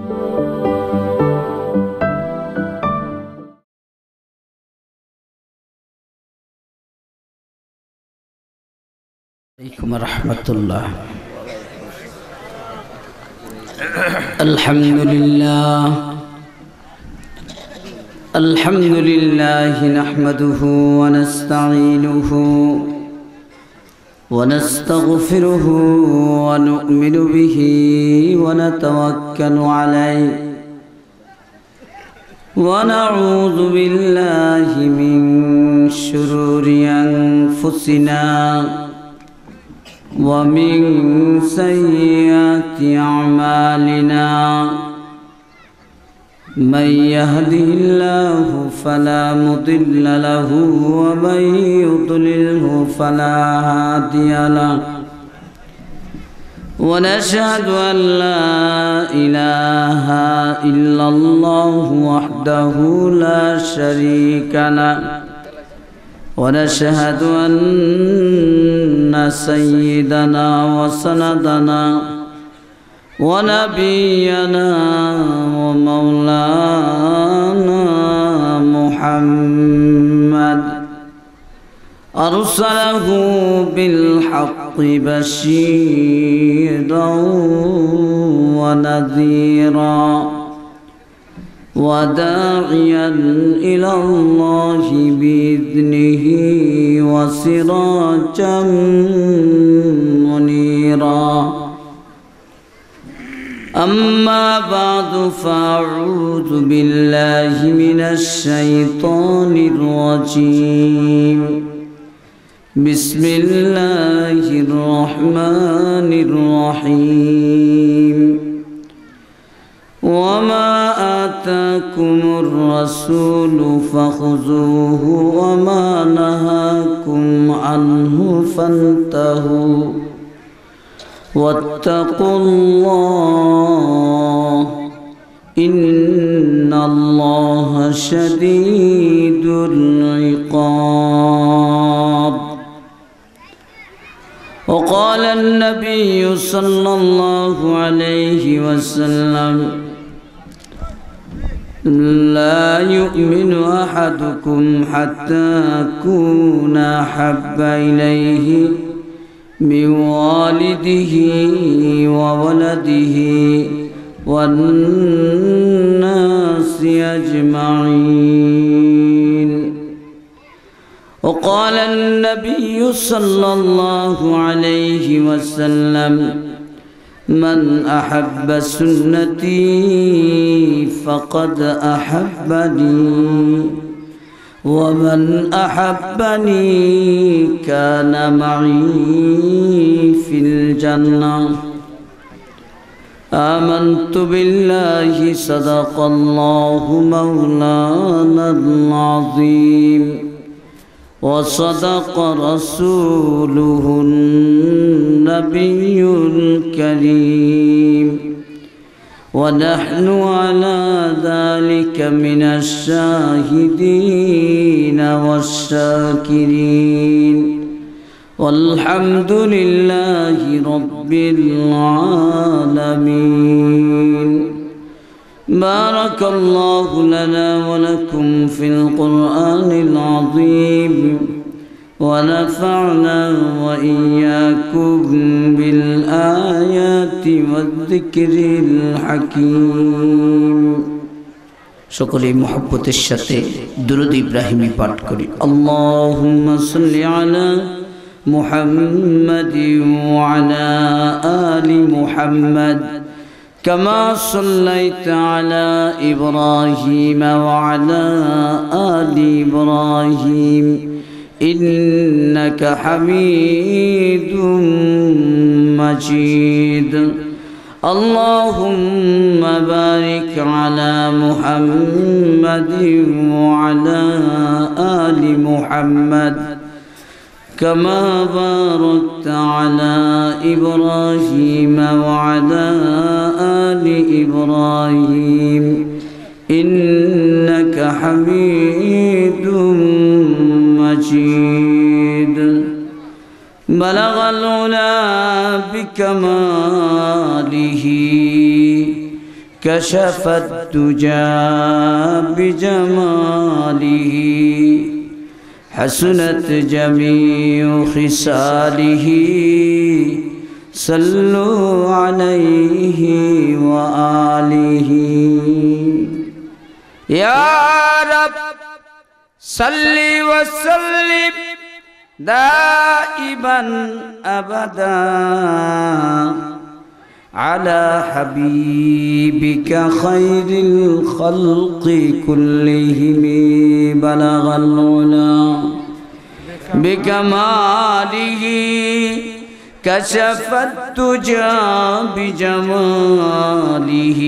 عليكم ورحمة الله. الحمد لله نحمده ونستعينه ونستغفره ونؤمن به ونتوكل عليه ونعوذ بالله من شرور أنفسنا ومن سيئات أعمالنا من يهده الله فلا مضل له ومن يضلله فلا هادي له ونشهد أن لا إله إلا الله وحده لا شريك له ونشهد أن سيدنا وسندنا ونبينا ومولانا محمد أرسله بالحق بشيرا ونذيرا وداعيا إلى الله بإذنه وسراجا منيرا أما بعد فأعوذ بالله من الشيطان الرجيم بسم الله الرحمن الرحيم وما آتاكم الرسول فخذوه وما نهاكم عنه فانتهوا واتقوا الله إن الله شديد العقاب. وقال النبي صلى الله عليه وسلم لا يؤمن أحدكم حتى أكون أحب إليه من والده وولده والناس أجمعين. وقال النبي صلى الله عليه وسلم من أحب سنتي فقد أحبني ومن أحبني كان معي في الجنة. آمنت بالله صدق الله مولانا العظيم وصدق رسوله النبي الكريم ونحن على ذلك من الشاهدين والشاكرين والحمد لله رب العالمين. بارك الله لنا ولكم في القرآن العظيم ونفعنا وإياكم بالآيات والذكر الحكيم. সকলে মুহাব্বতের সাথে দুরূদ ইব্রাহিমী পাঠ করি। আল্লাহুম্মা সাল্লি আলা মুহাম্মাদিন ওয়া আলা আলি মুহাম্মাদ كما صليت على إبراهيم وعلى آل إبراهيم إنك حميد مجيد. اللهم بارك على محمد وعلى آل محمد كما باركت على إبراهيم وعلى آل إبراهيم إنك حميد مجيد. بلغ العلا بكماله كشف الدجى بجماله حسنت جميع خصاله صلوا عليه وآله يا رب صل وسلم دائما أبدا على حبيبك خير الخلق كلهم بلغ العلا بكماله كشف الدجى بجماله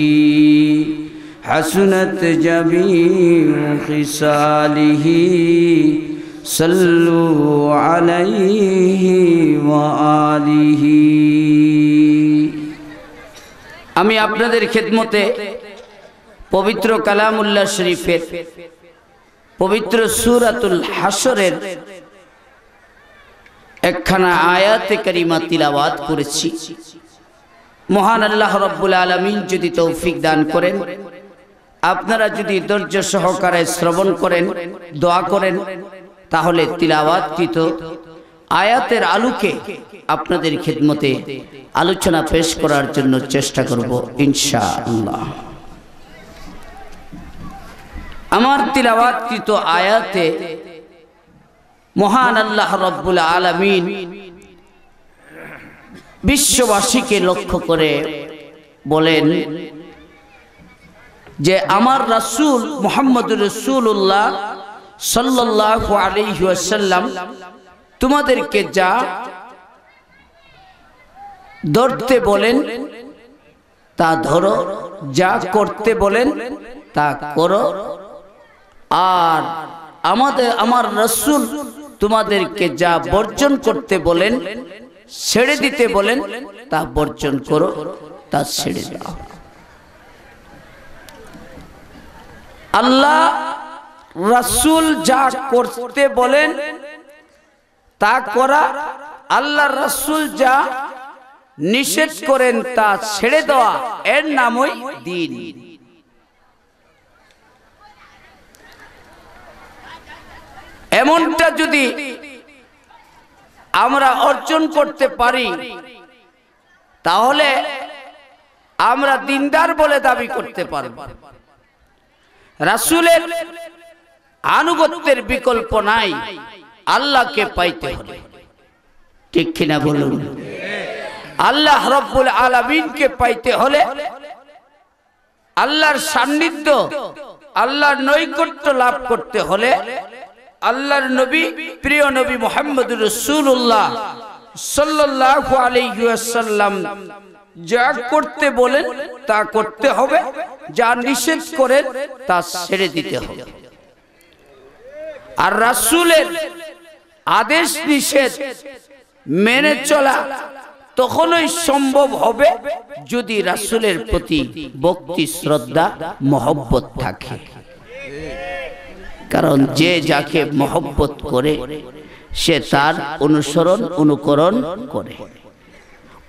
حسنت جميع خصاله صلوا عليه وآله আমি আপনাদের খিদমতে পবিত্র কালামুল্লাহ শরীফের পবিত্র সূরাতুল হাশরের একখানা আয়াতে কারিমা তিলাওয়াত করেছি। মহান আল্লাহ রাব্বুল আলামিন যদি তৌফিক দান করেন, আপনারা যদি ধৈর্য সহকারে শ্রবণ করেন, দোয়া করেন, তাহলে তিলাওয়াতকৃত আয়াতের আলোকে আপনাদের খিদমতে আলোচনা পেশ করার জন্য চেষ্টা করব ইনশাআল্লাহ। আমার তিলাওয়াতকৃত আয়াতে মহান আল্লাহ রাব্বুল আলামিন বিশ্ববাসীকে লক্ষ্য করে বলেন যে আমার রাসূল মুহাম্মদুর রাসূলুল্লাহ সাল্লাল্লাহু আলাইহি ওয়াসাল্লাম তোমাদেরকে যা ধরতে বলেন তা ধরো, যা করতে বলেন তা করো, আর আমার রাসূল তোমাদেরকে যা বর্জন করতে বলেন, ছেড়ে দিতে বলেন, তা বর্জন করো, তা ছেড়ে দাও। আল্লাহ রাসূল যা করতে বলেন তা করা, আল্লাহ রাসূল যা নিষেধ করেন তা ছেড়ে দেওয়া, এর নামই দ্বীন। এমনটা যদি আমরা অর্জন করতে পারি তাহলে আমরা দিনদার বলে দাবি করতে পারব। রাসূলের আনুগত্যের বিকল্প নাই আল্লাহকে পাইতে হলে, ঠিক কিনা বলুন? আল্লাহ রাব্বুল আলামিনকে পাইতে হলে, আল্লাহর সান্নিধ্য, আল্লাহর নৈকট্য লাভ করতে হলে, আল্লাহর নবী, প্রিয় নবী মুহাম্মদুর রাসূলুল্লাহ সাল্লাল্লাহু আলাইহি ওয়াসাল্লাম যা করতে বলেন তা করতে হবে, যা নিষেধ করেন তা ছেড়ে দিতে হবে। আর রাসূলের আদেশ নিষেধ মেনে চলা তখনই সম্ভব হবে যদি রাসূলের প্রতি ভক্তি, শ্রদ্ধা, মহব্বত থাকে। কারণ যে যাকে মহব্বত করে সে তার অনুসরণ অনুকরণ করে।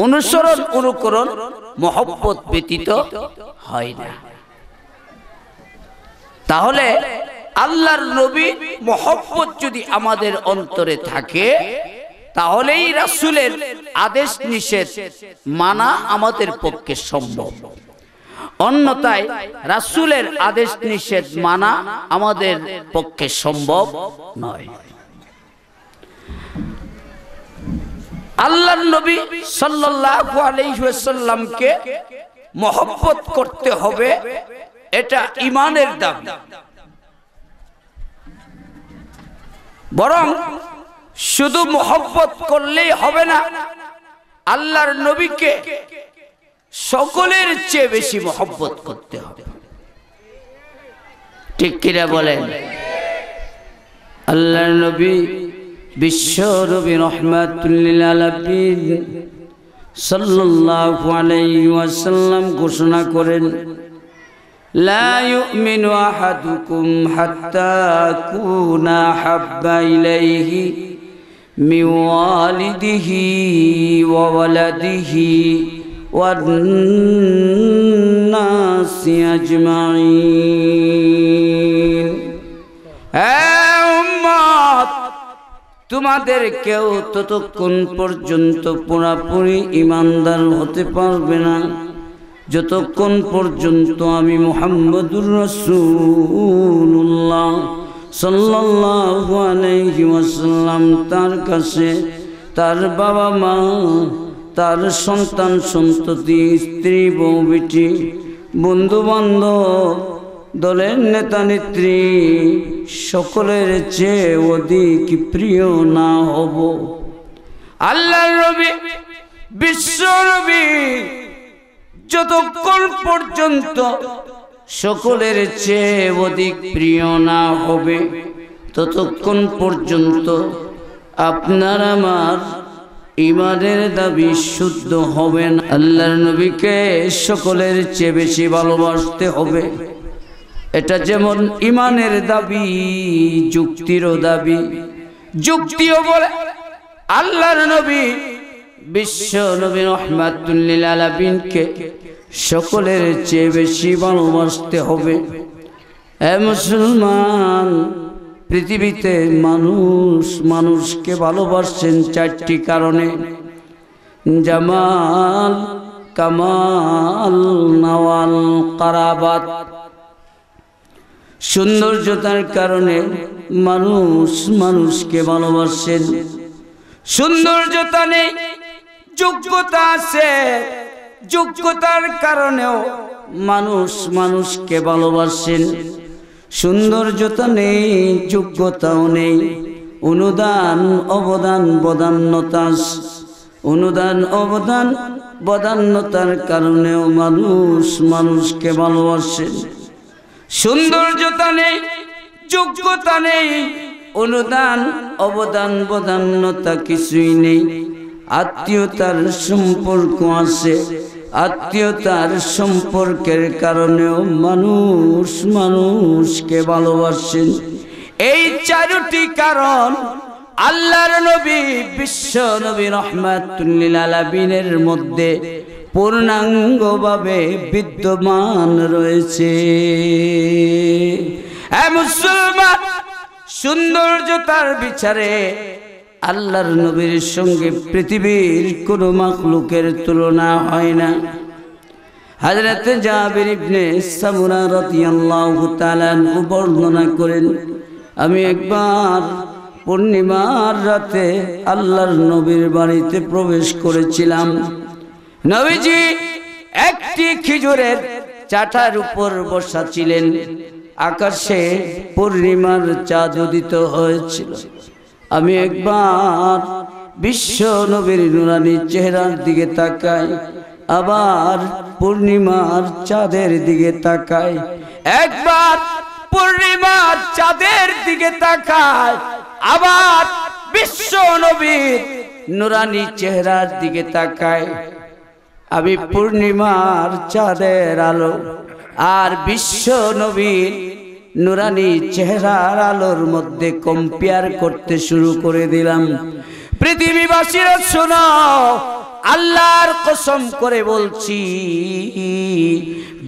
অনুসরণ অনুকরণ মহব্বত ব্যতীত হয় না। তাহলে আল্লাহর নবী মহব্বত যদি আমাদের অন্তরে থাকে তাহলেই রাসূলের আদেশ নিষেধ মানা আমাদের পক্ষে সম্ভব। অন্যথায় রাসূলের আদেশ নিষেধ মানা আমাদের পক্ষে সম্ভব নয়। আল্লাহর নবী সাল্লাল্লাহু আলাইহি ওয়াসাল্লামকে মহব্বত করতে হবে, এটা ঈমানের দাবি। বরং শুধু মহব্বত করলেই হবে না, আল্লাহর নবীকে সকলের চেয়ে বেশি মহব্বত করতে হবে, ঠিক কিনা বলেন? আল্লাহর নবী বিশ্ব নবী রাহমাতুল লিল আলামিন সাল্লাল্লাহু আলাইহি ওয়াসাল্লাম ঘোষণা করেন, লা ইউমিনু আহাদুকুম হাত্তা কুনা হাব্বা ইলাইহি মিন ওয়ালিদিহি ওয়া ওয়ালাদিহি والناس أجمعين তোমাদের কেউ ততক্ষণ পর্যন্ত পুরোপুরি ঈমানদার হতে পারবে না যতক্ষণ পর্যন্ত আমি মুহাম্মদুর রাসূলুল্লাহ সাল্লাল্লাহু আলাইহি ওয়াসাল্লাম তার কাছে তার বাবা মা তার সন্তান সন্ততি স্ত্রী বউ বেটি বন্ধু বান্ধব দলের নেতা নেত্রী সকলের চেয়ে অধিক প্রিয় না হব। আল্লাহর নবী বিশ্ব নবী যতক্ষণ পর্যন্ত সকলের চেয়ে অধিক প্রিয় না হবে ততক্ষণ পর্যন্ত আপনার আমার ঈমানের দাবি শুদ্ধ হবে না। আল্লাহর নবীকে সকলের চেয়ে বেশি ভালোবাসতে হবে। এটা যেমন ঈমানের দাবি, যুক্তিরও দাবি। যুক্তিও বলে আল্লাহর নবী বিশ্ব নবী রাহমাতুল লিল আলামিনকে সকলের চেয়ে বেশি ভালোবাসতে হবে। এ মুসলমান, পৃথিবীতে মানুষ মানুষকে ভালোবাসেন চারটি কারণে: জামাল, কামাল, নওয়াল, কারাবাত। সৌন্দর্যতার কারণে মানুষ মানুষকে ভালোবাসেন। সৌন্দর্যতা নেই, যোগ্যতা আছে, যোগ্যতার কারণেও মানুষ মানুষকে ভালোবাসেন। সৌন্দর্যতা নেই, যোগ্যতাও নেই, অনুদান অবদান বদান্যতা, অনুদান অবদান বদান্যতার কারণেও মানুষ মানুষকে ভালোবাসেন। সৌন্দর্যতা নেই, যোগ্যতা নেই, অনুদান অবদান বদান্যতা কিছুই নেই। আত্মীয়তার সম্পর্ক আছে, আত্মীয়তার সম্পর্কের কারণেও মানুষ মানুষকে ভালোবাসেন। এই চারটি কারণ আল্লাহর নবী বিশ্ব নবী রাহমাতুল লিল আলামিনের মধ্যে পূর্ণাঙ্গভাবে বিদ্যমান রয়েছে। এ মুসলমান, সৌন্দর্যতার বিচারে আল্লাহর নবীর সঙ্গে পৃথিবীর কোন মাখলুকের তুলনা হয় না। হযরত জাবির ইবনে সামুরা রাদিয়াল্লাহু তাআলা আনহু বর্ণনা করেন, আমি একবার পূর্ণিমার রাতে আল্লাহর নবীর বাড়িতে প্রবেশ করেছিলাম। নবীজি একটি খেজুরের চাটার উপর বসা ছিলেন। আকাশে পূর্ণিমার চাঁদ উদিত হয়েছিল। আমি একবার বিশ্ব নবীর নুরানি চেহারার দিকে তাকাই, আবার পূর্ণিমার চাঁদের দিকে তাকাই, একবার পূর্ণিমার চাঁদের দিকে তাকাই, আবার বিশ্ব নবীর নুরানি চেহারার দিকে তাকাই। আমি পূর্ণিমার চাঁদের আলো আর বিশ্ব নবীর নুরানি চেহারার আলোর মধ্যে কম্পেয়ার করতে শুরু করে দিলাম। পৃথিবীবাসীরা শোনো, আল্লাহর কসম করে বলছি,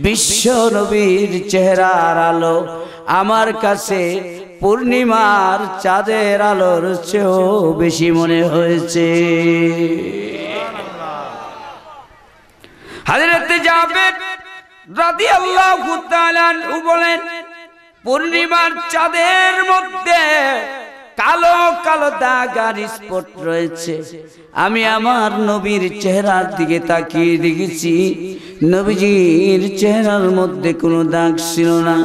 বিশ্ব নবীর চেহারার আলো আমার কাছে পূর্ণিমার চাঁদের আলোর চেয়েও বেশি মনে হয়েছে। হযরত জাবের রাদিয়াল্লাহু তাআলা আনহু বলেন, পূর্ণিমার চাঁদের মধ্যে কালো কালো দাগ আর স্পট রয়েছে। আমি আমার নবীর চেহারার দিকে তাকিয়ে দেখেছি, নবীজির চেহারার মধ্যে কোনো দাগ ছিল না,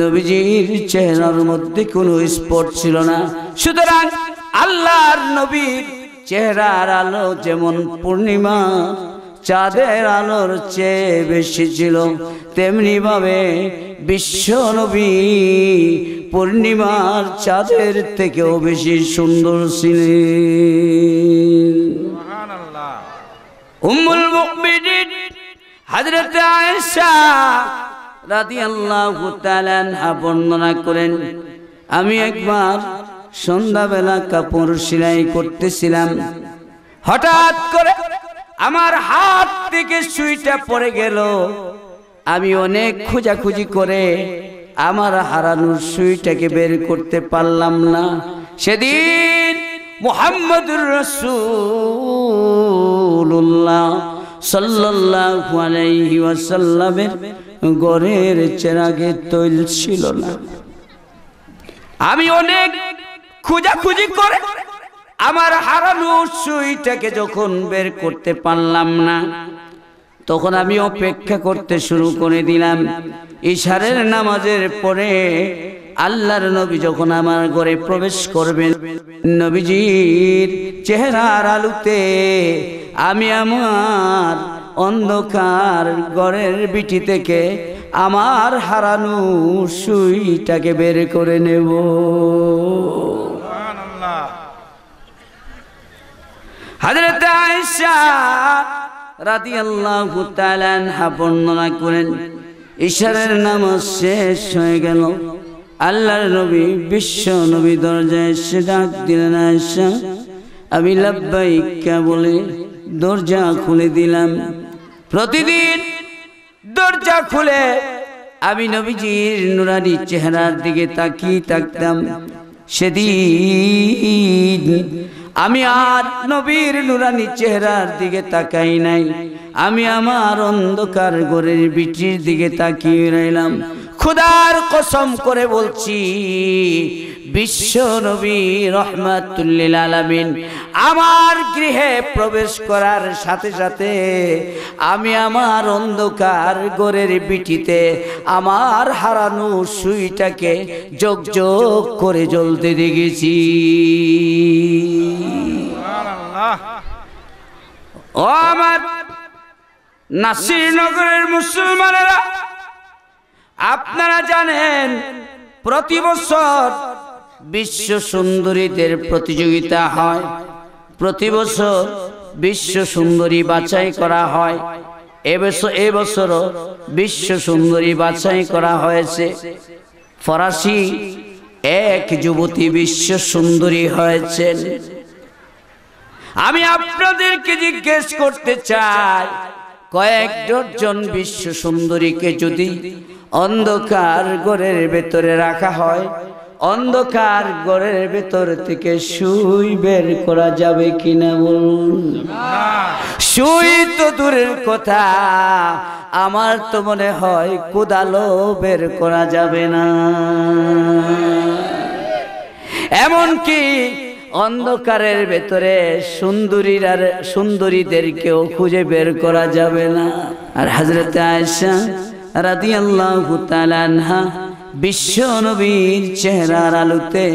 নবীজির চেহারার মধ্যে কোনো স্পট ছিল না। সুতরাং আল্লাহর নবীর চেহারার আলো যেমন পূর্ণিমা চাঁদের আলোর চেয়ে বেশি ছিল, তেমনি ভাবে বিশ্ব নবী পূর্ণিমার চাঁদের থেকেও বেশি সুন্দর ছিলেন। সুবহানাল্লাহ। উম্মুল মুমিনিন হযরত আয়েশা রাদিয়াল্লাহু তাআলা আনহা বর্ণনা করেন, আমি একবার সন্ধ্যাবেলা কাপড় সেলাই করতেছিলাম। হঠাৎ করে আমার হাত থেকে সুইটা পড়ে গেল। আমি অনেক খোঁজাখুঁজি করে আমার হারানোর সুইটাকে বের করতে পারলাম না। সেদিন মুহাম্মদুর রাসূলুল্লাহ সাল্লাল্লাহু আলাইহি ওয়াসাল্লামের ঘরের চেরাগে তৈল ছিল না। আমি অনেক খোঁজাখুঁজি করে আমার হারানো সুইটাকে যখন বের করতে পারলাম না, তখন আমি অপেক্ষা করতে শুরু করে দিলাম। ইশারের নামাজের পরে আল্লাহর নবী যখন আমার ঘরে প্রবেশ করবেন, নবীজির চেহারার আলোতে আমি আমার অন্ধকার ঘরের বিটি থেকে আমার হারানো সুইটাকে বের করে নেব। হযরত আয়েশা রাদিয়াল্লাহু তাআলা আনহা বর্ণনা করেন, ইশারের নামাজ শেষ হয়ে গেল। আল্লাহর নবী বিশ্ব নবী দরজায় এসে ডাক দিলেন, আয়েশা। আমি লাব্বাইকা বলে দরজা খুলে দিলাম। প্রতিদিন দরজা খুলে আমি নবীজির নুরানি চেহারার দিকে তাকিয়ে থাকতাম। সেদিন আমি আর নবীর নুরানি চেহারার দিকে তাকাই নাই, আমি আমার অন্ধকার ঘরের বিটির দিকে তাকিয়ে রইলাম। খোদার কসম করে বলছি, বিশ্ব নবী রহমাতুল লিল আলামিন আমার গৃহে প্রবেশ করার সাথে সাথে আমি আমার অন্ধকার ঘরের বিটিতে আমার হারানো সুইটাকে ঝকঝক করে জ্বলতে দেখেছি। ও আমার নাসিরনগরের মুসলমানেরা, আপনারা জানেন প্রতি বছর বিশ্ব সুন্দরীদের প্রতিযোগিতা হয়। প্রতি বছর বিশ্ব সুন্দরী বাছাই করা হয়। এবছরও বিশ্ব সুন্দরী বাছাই করা হয়েছে। ফরাসি এক যুবতী বিশ্ব সুন্দরী হয়েছেন। আমি আপনাদেরকে জিজ্ঞেস করতে চাই, কয়েক ডজন বিশ্ব সুন্দরীকে যদি অন্ধকার ঘরের ভেতরে রাখা হয়, অন্ধকার ঘরের ভেতর থেকে সুই বের করা যাবে কিনা বলুন? সুই তো দূরের কথা, আমার তো মনে হয় কোদালো বের করা যাবে না। এমনকি অন্ধকারের ভেতরে সুন্দরীদেরকেও খুঁজে বের করা যাবে না। আর হযরত আয়েশা রাদিয়াল্লাহু তাআলা আনহা বিশ্ব নবীর চেহারার আলোতে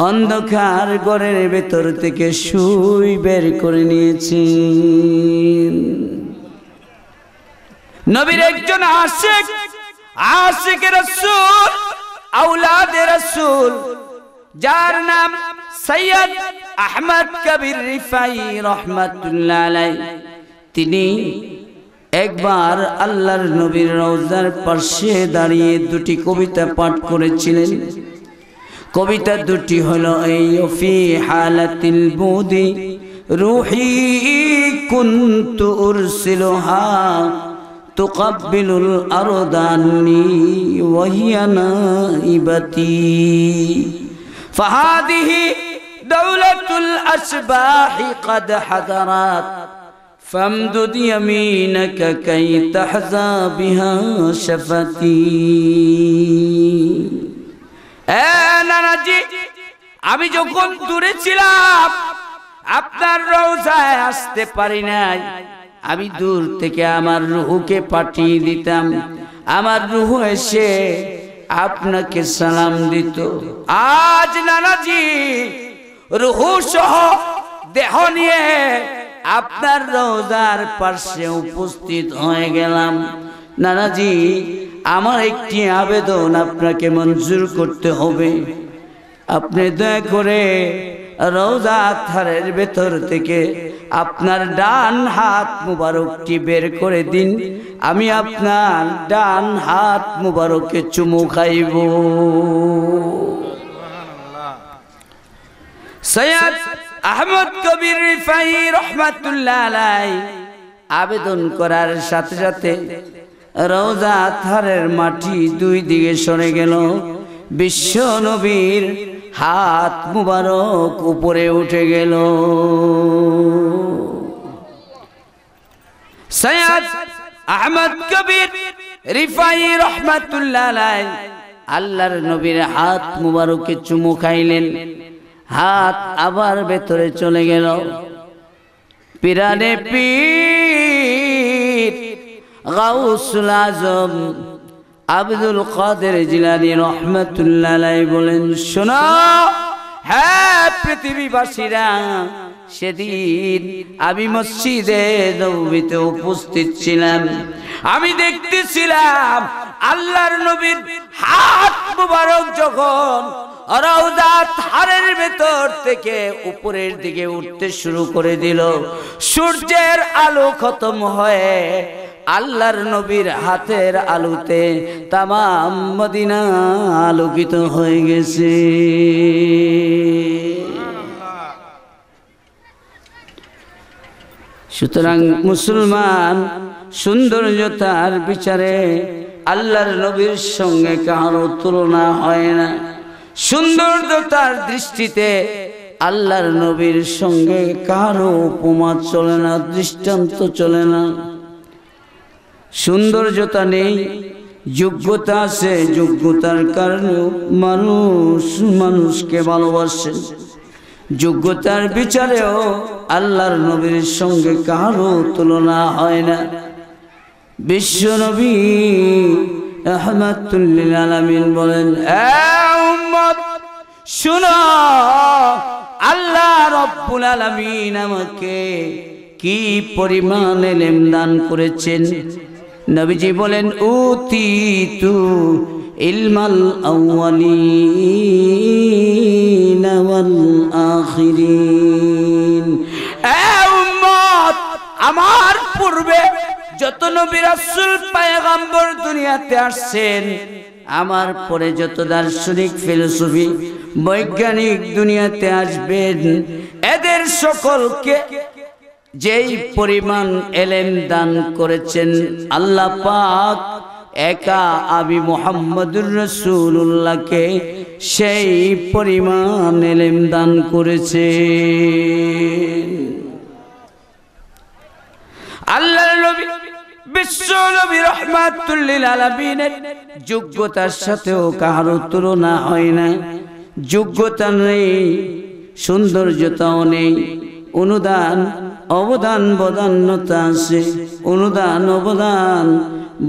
অন্ধকার ঘরের ভেতর থেকে সুই বের করে নিয়েছেন। নবীর একজন আশিক রাসূল, আওলাদে রাসূল, যার নাম সৈয়দ আহমদ কবির রিফাই রহমাতুল্লাহ আলাইহি, তিনি একবার আল্লাহর নবীর রওজার পাশে দাঁড়িয়ে দুটি কবিতা পাঠ করেছিলেন। কবিতা দুটি হলো এই, ফি হালাতিল বুদি রুহি কুনতু উরসিলুহা তুকাব্বিলুল আরদানি ওয়া হিয়া নাইবাতি ফাহাদিহি দাওলাতুল আসবাহি কাদ হাদারাত فامدد يمينك كي تحظى بها شفتي। নানাজি, আমি যখন দূরে ছিলাম আপনার রওজায় আসতে পারি নাই, আমি দূর থেকে আমার রূহকে পাঠিয়ে দিতাম, আমার রূহ এসে আপনাকে সালাম দিত। আজ নানাজি রূহ সহ দেহ নিয়ে আপনার রওজার পাশে উপস্থিত হয়ে গেলাম। নানাজি, আমার একটি আবেদন আপনাকে মঞ্জুর করতে হবে। আপনি দয়া করে রওজা ধারের ভেতর থেকে আপনার ডান হাত মুবারকটি বের করে দিন, আমি আপনার ডান হাত মুবারকে চুমু খাইব। সৈয়দ আহমদ কবির রিফাই রহমাতুল্লাহ আলাইহি আবেদন করার সাথে সাথে রওজা আতহারের মাটি দুই দিকে সরে গেল। বিশ্ব নবীর হাত মুবারক উপরে উঠে গেল। সৈয়দ আহমদ কবির রিফাই রহমাতুল্লাহ আলাইহি আল্লাহর নবীর হাত মুবারকে চুমু খাইলেন। হাত আবার ভেতরে চলে গেল। পিরানে পীর গাউসুল আজম আব্দুল কাদের জিলানী রহমাতুল্লাহ আলাইহি বলেন, শোনো হ্যাঁ পৃথিবীবাসীরা, সেদিন আমি মসজিদে নববীতে উপস্থিত ছিলাম। আমি দেখতেছিলাম আল্লাহর নবীর হাত মুবারক যখন রওজা আতহারের ভেতর থেকে উপরের দিকে উঠতে শুরু করে দিল, সূর্যের আলো খতম হয়ে আল্লাহর নবীর হাতের আলোতে তামাম মদিনা আলোকিত হয়ে গেছে। সুতরাং মুসলমান, সৌন্দর্যতার বিচারে আল্লাহর নবীর সঙ্গে কারো তুলনা হয় না। সৌন্দর্যতার দৃষ্টিতে আল্লাহর নবীর সঙ্গে কারো উপমা চলে না, দৃষ্টান্ত চলে না। সৌন্দর্যতা নেই, যোগ্যতা আছে, যোগ্যতার কারণে মানুষ মানুষকে ভালোবাসে। যোগ্যতার বিচারেও আল্লাহর নবীর সঙ্গে কারো তুলনা হয় না। বিশ্ব নবী রাহমাতুল লিল আলামিন বলেন, উম্মত শুনো, আল্লাহ রাব্বুল আলামিন আমাকে কি পরিমাণ ইলম দান করেছেন। নবীজি বলেন, উতিতু ইলমাল আউয়ালিন ওয়াল আখিরিন। উম্মত, আমার পূর্বে যত নবী রাসূল পয়গম্বর দুনিয়াতে আসছেন, আমার পরে যত দার্শনিক ফিলোসফি বৈজ্ঞানিক দুনিয়াতে আসবেন, এদের সকলকে যেই পরিমাণ ইলম দান করেছেন আল্লাহ পাক একা আমি মুহাম্মদুর রাসূলুল্লাহকে সেই পরিমাণ ইলম দান করেছেন। আল্লাহর নবী বিশ্ব নবী রাহমাতুল লিল আলামিনের যোগ্যতার সাথেও কারো তুলনা হয় না। যোগ্যতা নেই, সৌন্দর্যতাও নেই, অনুদান অবদান বদান্যতা আছে। অনুদান অবদান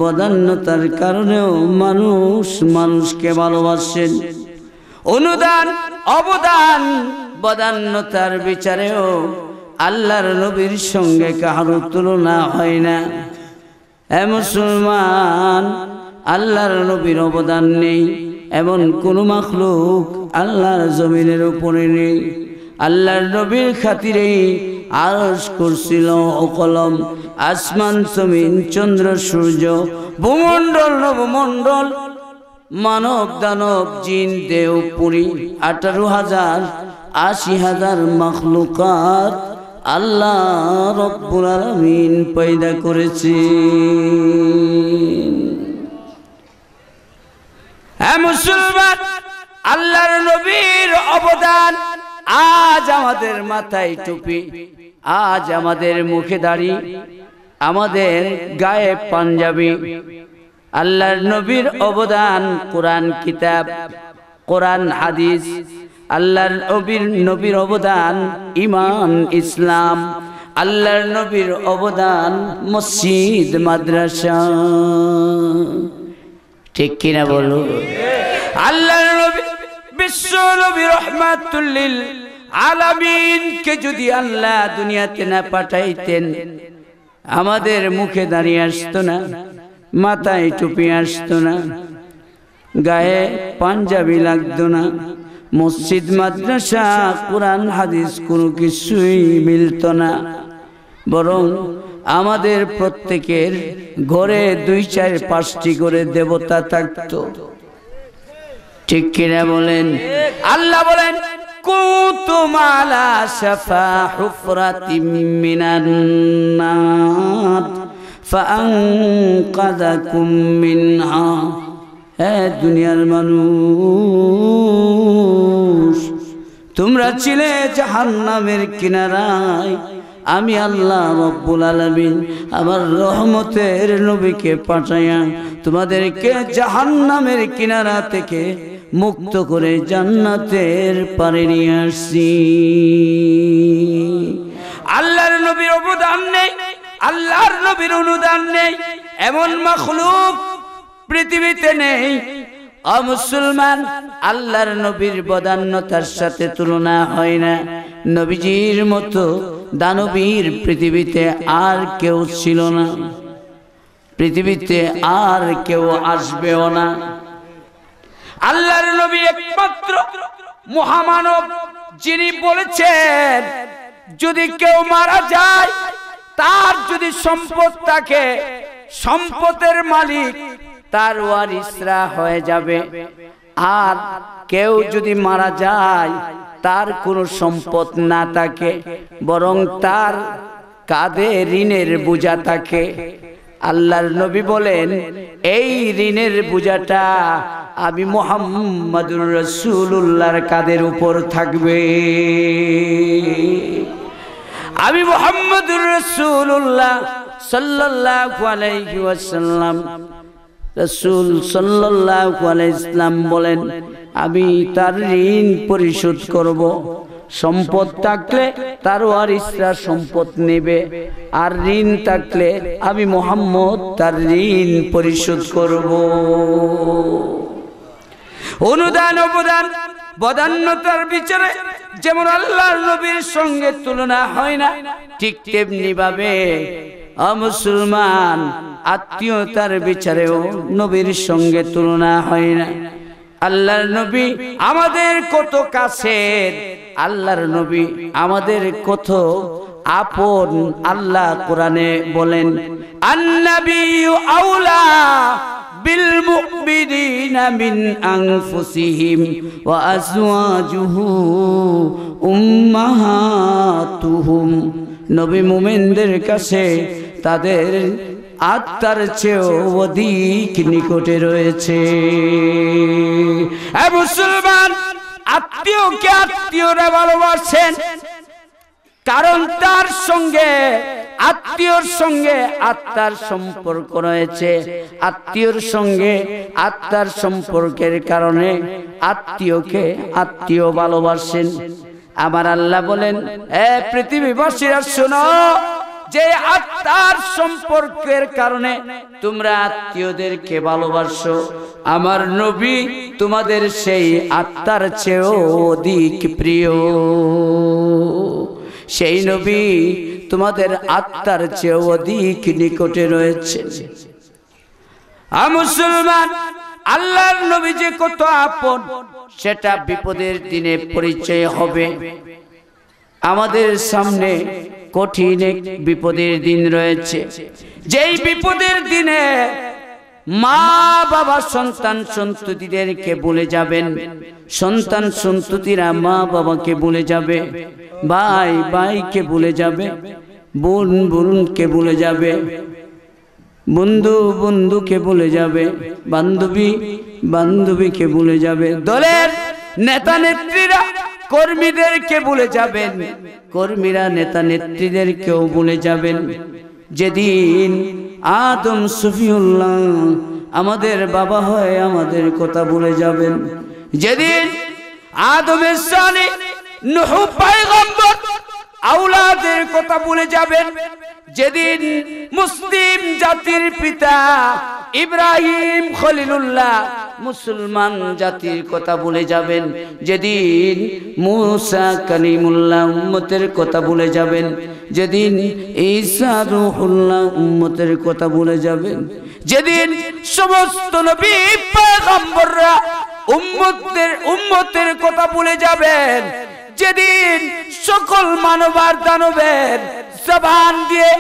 বদান্যতার কারণেও মানুষ মানুষকে ভালোবাসেন। অনুদান অবদান বদান্যতার বিচারেও আল্লাহর নবীর সঙ্গে কারো তুলনা হয় না। এ মুসলমান, আল্লাহর নবীর অবদান নেই এমন কোন মাখলুক আল্লাহর জমিনের উপরে নেই। আল্লাহর নবীর খাতিরে আরশ কুরসি ও কলম, আসমান জমিন চন্দ্র সূর্য ভূমণ্ডল নবমণ্ডল মানব দানব জিন দেও পুরী 18,000 80,000 মাখলুকাত আল্লাহ রব্বুল আলামিন পয়দা করেছেন। হ্যাঁ মুসলমান, আল্লাহর নবীর অবদান আজ আমাদের মাথায় টুপি, আজ আমাদের মুখে দাড়ি, আমাদের গায়ে পাঞ্জাবি। আল্লাহর নবীর অবদান কোরআন কিতাব, কোরআন হাদিস। আল্লাহর নবীর অবদান ঈমান ইসলাম। আল্লাহর নবীর অবদান মসজিদ মাদ্রাসা। ঠিক কিনা বলো? আল্লাহর নবী বিশ্ব নবী রাহমাতুল লিল আলামিনকে যদি আল্লাহ দুনিয়াতে না পাঠাইতেন, আমাদের মুখে দাঁড়িয়ে আসতো না, মাথায় টুপি আসতো না, গায়ে পাঞ্জাবি লাগতো না, মসজিদ মাদ্রাসা কোরআন হাদিস কোনো কিছুই মিলতো না। বরং আমাদের প্রত্যেকের ঘরে 2-4-5টি করে দেবতা থাকতো। ঠিক কিনা বলেন? আল্লাহ বলেন, কুনতুম আলা শাফা হুফরাতিম মিনান নার ফাআনকাযাকুম মিনহা। হে দুনিয়ার মানুষ, তোমরা ছিলে জাহান্নামের কিনারায়, আমি আল্লাহ রব্বুল আলামিন আমার রহমতের নবীকে পাঠাইয়া তোমাদেরকে জাহান্নামের কিনারা থেকে মুক্ত করে জান্নাতের পারে নিয়ে আসছি। আল্লাহর নবীর অবদান নেই, আল্লাহর নবীর অনুদান নেই, এমন মাখলুক পৃথিবীতে নেই। ও মুসলমান, আল্লাহর নবীর বদান্যতার সাথে তুলনা হয় না। নবীজির মতো দানবীর পৃথিবীতে আর কেউ ছিল না, পৃথিবীতে আর কেউ আসবেও না। আল্লাহর নবী একমাত্র মহামানব, যিনি বলেছেন যদি কেউ মারা যায়, তার যদি সম্পদ থাকে, সম্পদের মালিক তার ওয়ারিসরা হয়ে যাবে। আর কেউ যদি মারা যায়, তার কোনো সম্পদ না থাকে, বরং তার কাঁধে ঋণের বোঝা থাকে। আল্লাহর নবী বলেন এই ঋণের বোঝাটা আমি মুহাম্মাদুর রাসূলুল্লাহর কাঁধের উপর থাকবে। আমি মুহাম্মাদুর রাসূলুল্লাহ সাল্লাল্লাহু আলাইহি ওয়াসাল্লাম, রাসূল সাল্লাল্লাহু আলাইহি ওয়াসাল্লাম বলেন আমি তার ঋণ পরিশোধ করব। সম্পদ থাকলে তার ওয়ারিসরা সম্পদ নেবে, আর ঋণ থাকলে আমি মুহাম্মদ তার ঋণ পরিশোধ করব। অনুদান অবদান বদান্যতার বিচারে যেমন আল্লাহর নবীর সঙ্গে তুলনা হয় না, ঠিক তেমনি ভাবে মুসলমান আত্মীয়তার বিচারেও নবীর সঙ্গে তুলনা হয় না। আল্লাহর নবী আমাদের কত কাছের, আল্লাহর নবী আমাদের কত আপন। আল্লাহ কোরআনে বলেন আন-নাবিয়্যু আওলা বিল মুমিনিনা মিন আনফুসিহিম ওয়া আজওয়াজুহু উম্মাহাতুহুম। নবী মুমিনদের কাছে তাদের আত্মার চেয়েও অধিক নিকটে রয়েছে। মুসলমান আত্মীয়কে আত্মীয়রা ভালোবাসেন, কারণ তার সঙ্গে আত্মীয়র সঙ্গে আত্মার সম্পর্ক রয়েছে। আত্মীয়র সঙ্গে আত্মার সম্পর্কের কারণে আত্মীয়কে আত্মীয় ভালোবাসেন। আমার আল্লাহ বলেন এ পৃথিবীবাসীরা শোনো, যে আত্মার সম্পর্কের কারণে তোমরা আত্মীয়দেরকে ভালোবাসো, আমার নবী তোমাদের সেই আত্মার চেয়েও অধিক প্রিয়। সেই নবী তোমাদের আত্মার চেয়েও অধিক নিকটে রয়েছে। মুসলমান আল্লাহর নবী যে কত আপন, সেটা বিপদের দিনে পরিচয় হবে। আমাদের সামনে কঠিন এক বিপদের দিন রয়েছে, যেই বিপদের দিনে মা বাবা সন্তান সন্ততিদেরকে ভুলে যাবেন, সন্তান সন্ততিরা মা বাবাকে ভুলে যাবে, ভাই ভাইকে ভুলে যাবে, বোন বোনকে ভুলে যাবে, বন্ধু বন্ধুকে ভুলে যাবে, বান্ধবী বান্ধবীকে ভুলে যাবে, দলের নেতা নেত্রীরা কর্মীদেরকে ভুলে যাবেন, কর্মীরা নেতা নেত্রীদেরকেও ভুলে যাবেন। যেদিন আদম সফিউল্লাহ আমাদের বাবা হয় আমাদের কথা ভুলে যাবেন, যেদিন আদমের সানি নূহ পয়গম্বর আওলাদের কথা ভুলে যাবেন, যেদিন মুসলিম জাতির পিতা ইব্রাহিম খলিলুল্লাহ মুসলমান জাতির কথা ভুলে যাবেন, যেদিন মুসা কালিমুল্লাহ উম্মতের কথা ভুলে যাবেন, যেদিন ঈসা রূহুল্লাহ উম্মতের কথা ভুলে যাবেন, যেদিন সমস্ত নবী পয়গম্বররা উম্মতের কথা ভুলে যাবেন, যেদিন সকল মানব আর দানবের জবান দিয়ে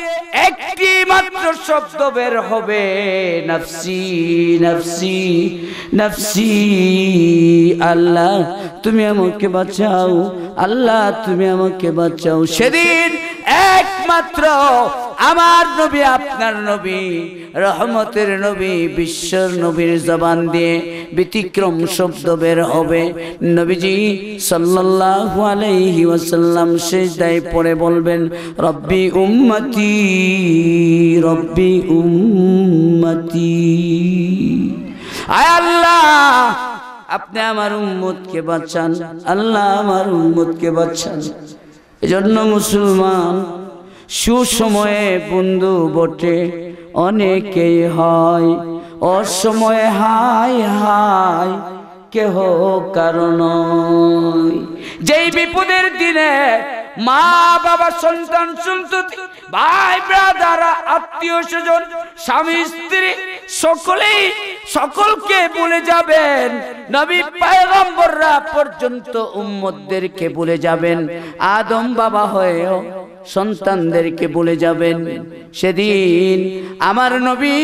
একটি মাত্র শব্দ বের হবে, নফসি নফসি নফসি, আল্লাহ তুমি আমাকে বাঁচাও, আল্লাহ তুমি আমাকে বাঁচাও। সেদিন একমাত্র আমার নবী, আপনার নবী, রহমতের নবী, বিশ্বর নবীর জবান দিয়ে ব্যতিক্রম শব্দ বের হবে। নবীজি সাল্লাল্লাহু আলাইহি ওয়াসাল্লাম সিজদায় পড়ে বলবেন, রব্বি উম্মতি রব্বি উম্মতি, আয় আল্লাহ আপনি আমার উম্মতকে বাঁচান, আল্লাহ আমার উম্মতকে বাঁচান। এজন্য মুসলমান সুসময়ে বন্ধু বটে অনেকেই হয়, অসময়ে হায় হায় কেহ কারণ। যেই বিপদের দিনে মা বাবা, সন্তান সন্ততি, ভাই ব্রাদার, আত্মীয় স্বজন, স্বামী স্ত্রী সকলকে ভুলে যাবেন, নবী পয়গম্বররা পর্যন্ত উম্মতদেরকে ভুলে যাবেন, আদম বাবা হয়েও সন্তানদেরকে ভুলে যাবেন। সেদিন আমার নবী,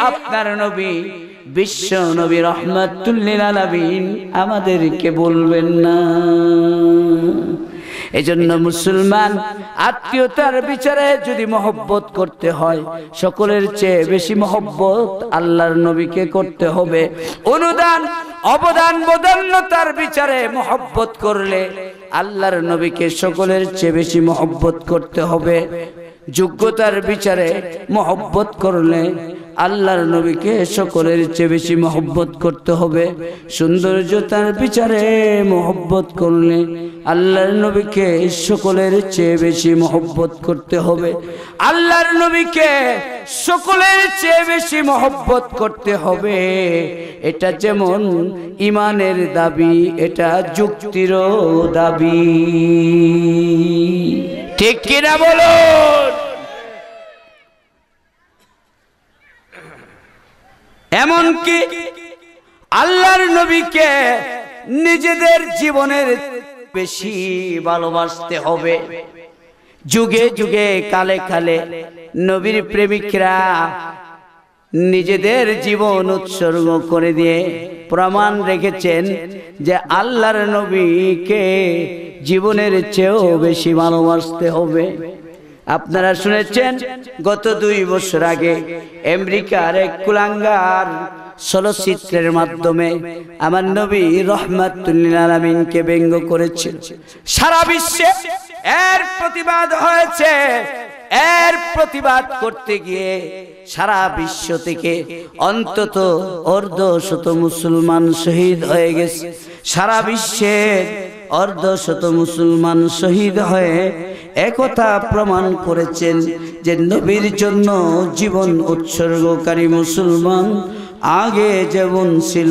আপনার নবী, বিশ্ব নবী রহমাতুল লিল আলামিন আমাদেরকে বলবেন না। এজন্য মুসলমান আত্মীয়তার বিচারে যদি মহব্বত করতে হয়, সকলের চেয়ে বেশি মহব্বত আল্লাহর নবীকে করতে হবে। অনুদান অবদান বদান্যতার বিচারে মহব্বত করলে আল্লাহর নবীকে সকলের চেয়ে বেশি মহব্বত করতে হবে। যোগ্যতার বিচারে মহব্বত করলে আল্লাহর নবীকে সকলের চেয়ে বেশি মহব্বত করতে হবে। সৌন্দর্যতার বিচারে মহব্বত করলে আল্লাহর নবীকে সকলের চেয়ে বেশি মহব্বত করতে হবে। আল্লাহর নবীকে সকলের চেয়ে বেশি মহব্বত করতে হবে। এটা যেমন ইমানের দাবি, এটা যুক্তিরও দাবি। ঠিক কিনা বলুন? এমনকি আল্লাহর নবীকে নিজেদের জীবনের বেশি ভালোবাসতে হবে। যুগে যুগে কালে কালে নবীর প্রেমিকরা নিজেদের জীবন উৎসর্গ করে দিয়ে প্রমাণ রেখেছেন যে আল্লাহর নবীকে জীবনের চেয়েও বেশি ভালোবাসতে হবে। আপনারা শুনেছেন গত 2 বছর আগে আমেরিকার এক কুলাঙ্গার চলচ্চিত্রের মাধ্যমে আমার নবী রহমাতুল লিল আলামিনকে ব্যঙ্গ করেছিল। সারা বিশ্বে এর প্রতিবাদ হয়েছে। এর প্রতিবাদ করতে গিয়ে সারা বিশ্ব থেকে অন্তত 1/2 মুসলমান শহীদ হয়ে গেছে। সারা বিশ্বের 1/2 মুসলমান শহীদ হয়ে একথা প্রমাণ করেছেন যে নবীর জন্য জীবন উৎসর্গকারী মুসলমান আগে যেমন ছিল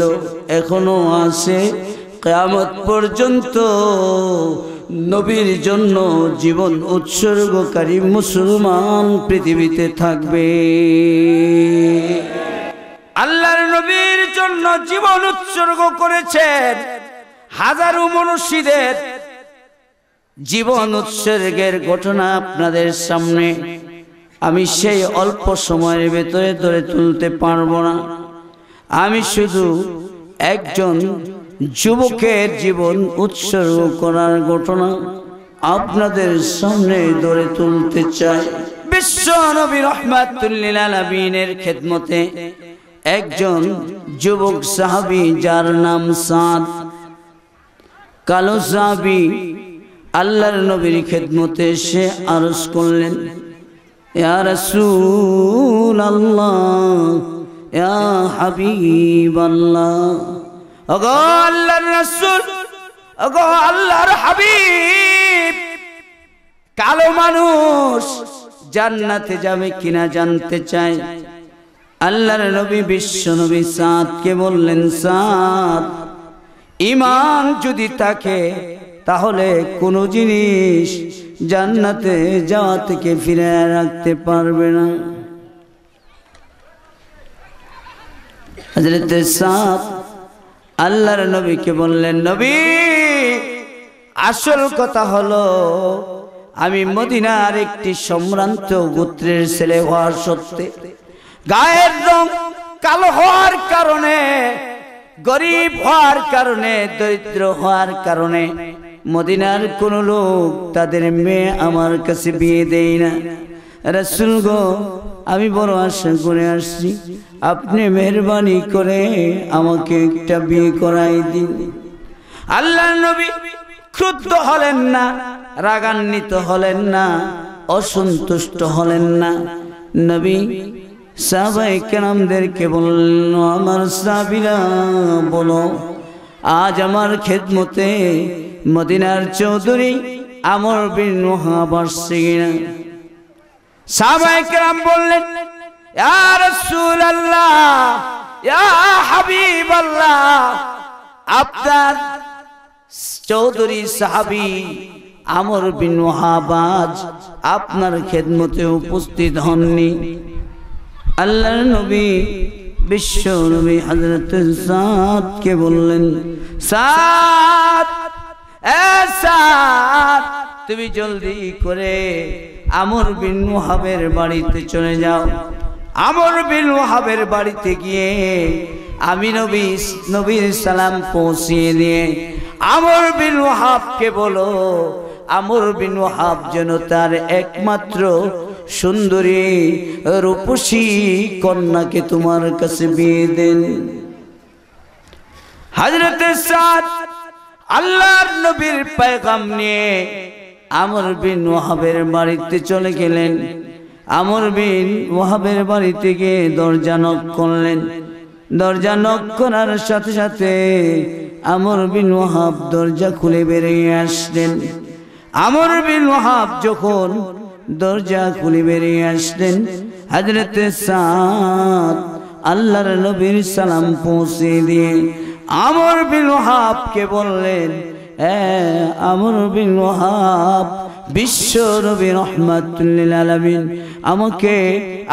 এখনো আছে, কিয়ামত পর্যন্ত নবীর জন্য জীবন উৎসর্গকারী মুসলমান পৃথিবীতে থাকবে। আল্লাহর নবীর জন্য জীবন উৎসর্গ করেছেন হাজারো মনীষীদের জীবন উৎসর্গের ঘটনা আপনাদের সামনে আমি সেই অল্প সময়ের ভেতরে ধরে তুলতে পারবো না। আমি শুধু একজন যুবকের জীবন উৎসর্গ করার ঘটনা আপনাদের সামনে ধরে তুলতে চাই। বিশ্ব নবী রহমাতুল লিল আলামিনের খেদমতে একজন যুবক সাহাবী যার নাম সাদ, কালো সাহাবী আল্লাহর নবীর খেদমতে এসে আরজ করলেন, ইয়া রাসূলুল্লাহ, ইয়া হাবিবাল্লাহ, ওগো আল্লাহর রাসূল, ওগো আল্লাহর হাবিব, কালো মানুষ জান্নাতে যাবে কিনা জানতে চাই। আল্লাহর নবী বিশ্ব নবী সাদকে বললেন, সাদ, ঈমান যদি থাকে তাহলে কোনো জিনিস জান্নাতে যাওয়া থেকে ফিরে রাখতে পারবে না। হযরত সাদ আল্লাহর নবীকে বললেন, নবী, আসল কথা হলো আমি মদিনার একটি সম্ভ্রান্ত গোত্রের ছেলে হওয়ার সত্ত্বে, গায়ের রং কালো হওয়ার কারণে, গরিব হওয়ার কারণে, দরিদ্র হওয়ার কারণে মদিনার কোন লোক তাদের মেয়ে আমার কাছে বিয়ে দেয় না। রাসূল গো, আমি বড় আশা করে আসছি, আপনি মেহেরবানি করে আমাকে একটা বিয়ে করাই দিন। আল্লাহর নবী ক্রুদ্ধ হলেন না, রাগান্বিত হলেন না, অসন্তুষ্ট হলেন না। নবী সাহাবায়ে কেরামদেরকে বললেন, আমার সাহাবীরা বলো, আজ আমার খেদমতে মদিনার চৌধুরী আমর বিন ওয়াহাব আসছে কিনা? সাহাবায়ে কেরাম বললেন, ইয়া রাসূলুল্লাহ, ইয়া হাবিবাল্লাহ, আপনার চৌধুরী সাহাবী আমর বিন ওয়াহাব আজ আপনার খেদমতে উপস্থিত হননি। আল্লাহর নবী বিশ্ব নবী হযরত সাদকে বললেন, সাদ, সাদ, তুমি জলদি করে আমর বিন ওয়াহাবের বাড়িতে চলে যাও। আমর বিন ওয়াহাবের বাড়িতে গিয়ে আমি নবীর সালাম পৌঁছিয়ে দিয়ে আমর বিন ওয়াহাবকে বলো, আমর বিন ওয়াহাব যেন তার একমাত্র সুন্দরী রূপসী কন্যাকে তোমার কাছে বিয়ে দেন। হযরত সাদ আল্লাহর নবীর পয়গাম নিয়ে আমর বিন ওয়াহাবের বাড়িতে চলে গেলেন। আমর বিন ওয়াহাবের বাড়িতে গিয়ে দরজা নক করলেন। দরজা নক করার সাথে সাথে আমর বিন ওয়াহাব দরজা খুলে বেরিয়ে আসলেন। আমর বিন ওয়াহাব যখন দরজা খুলে বেরিয়ে আসলেন, হযরত সাদ আল্লাহর নবীর সালাম পৌঁছে দিয়ে আমর বিন ওয়াহাবকে বললেন, আমর বিন ওয়াহাব, বিশ্ব নবী রাহমাতুল লিল আলামিন আমাকে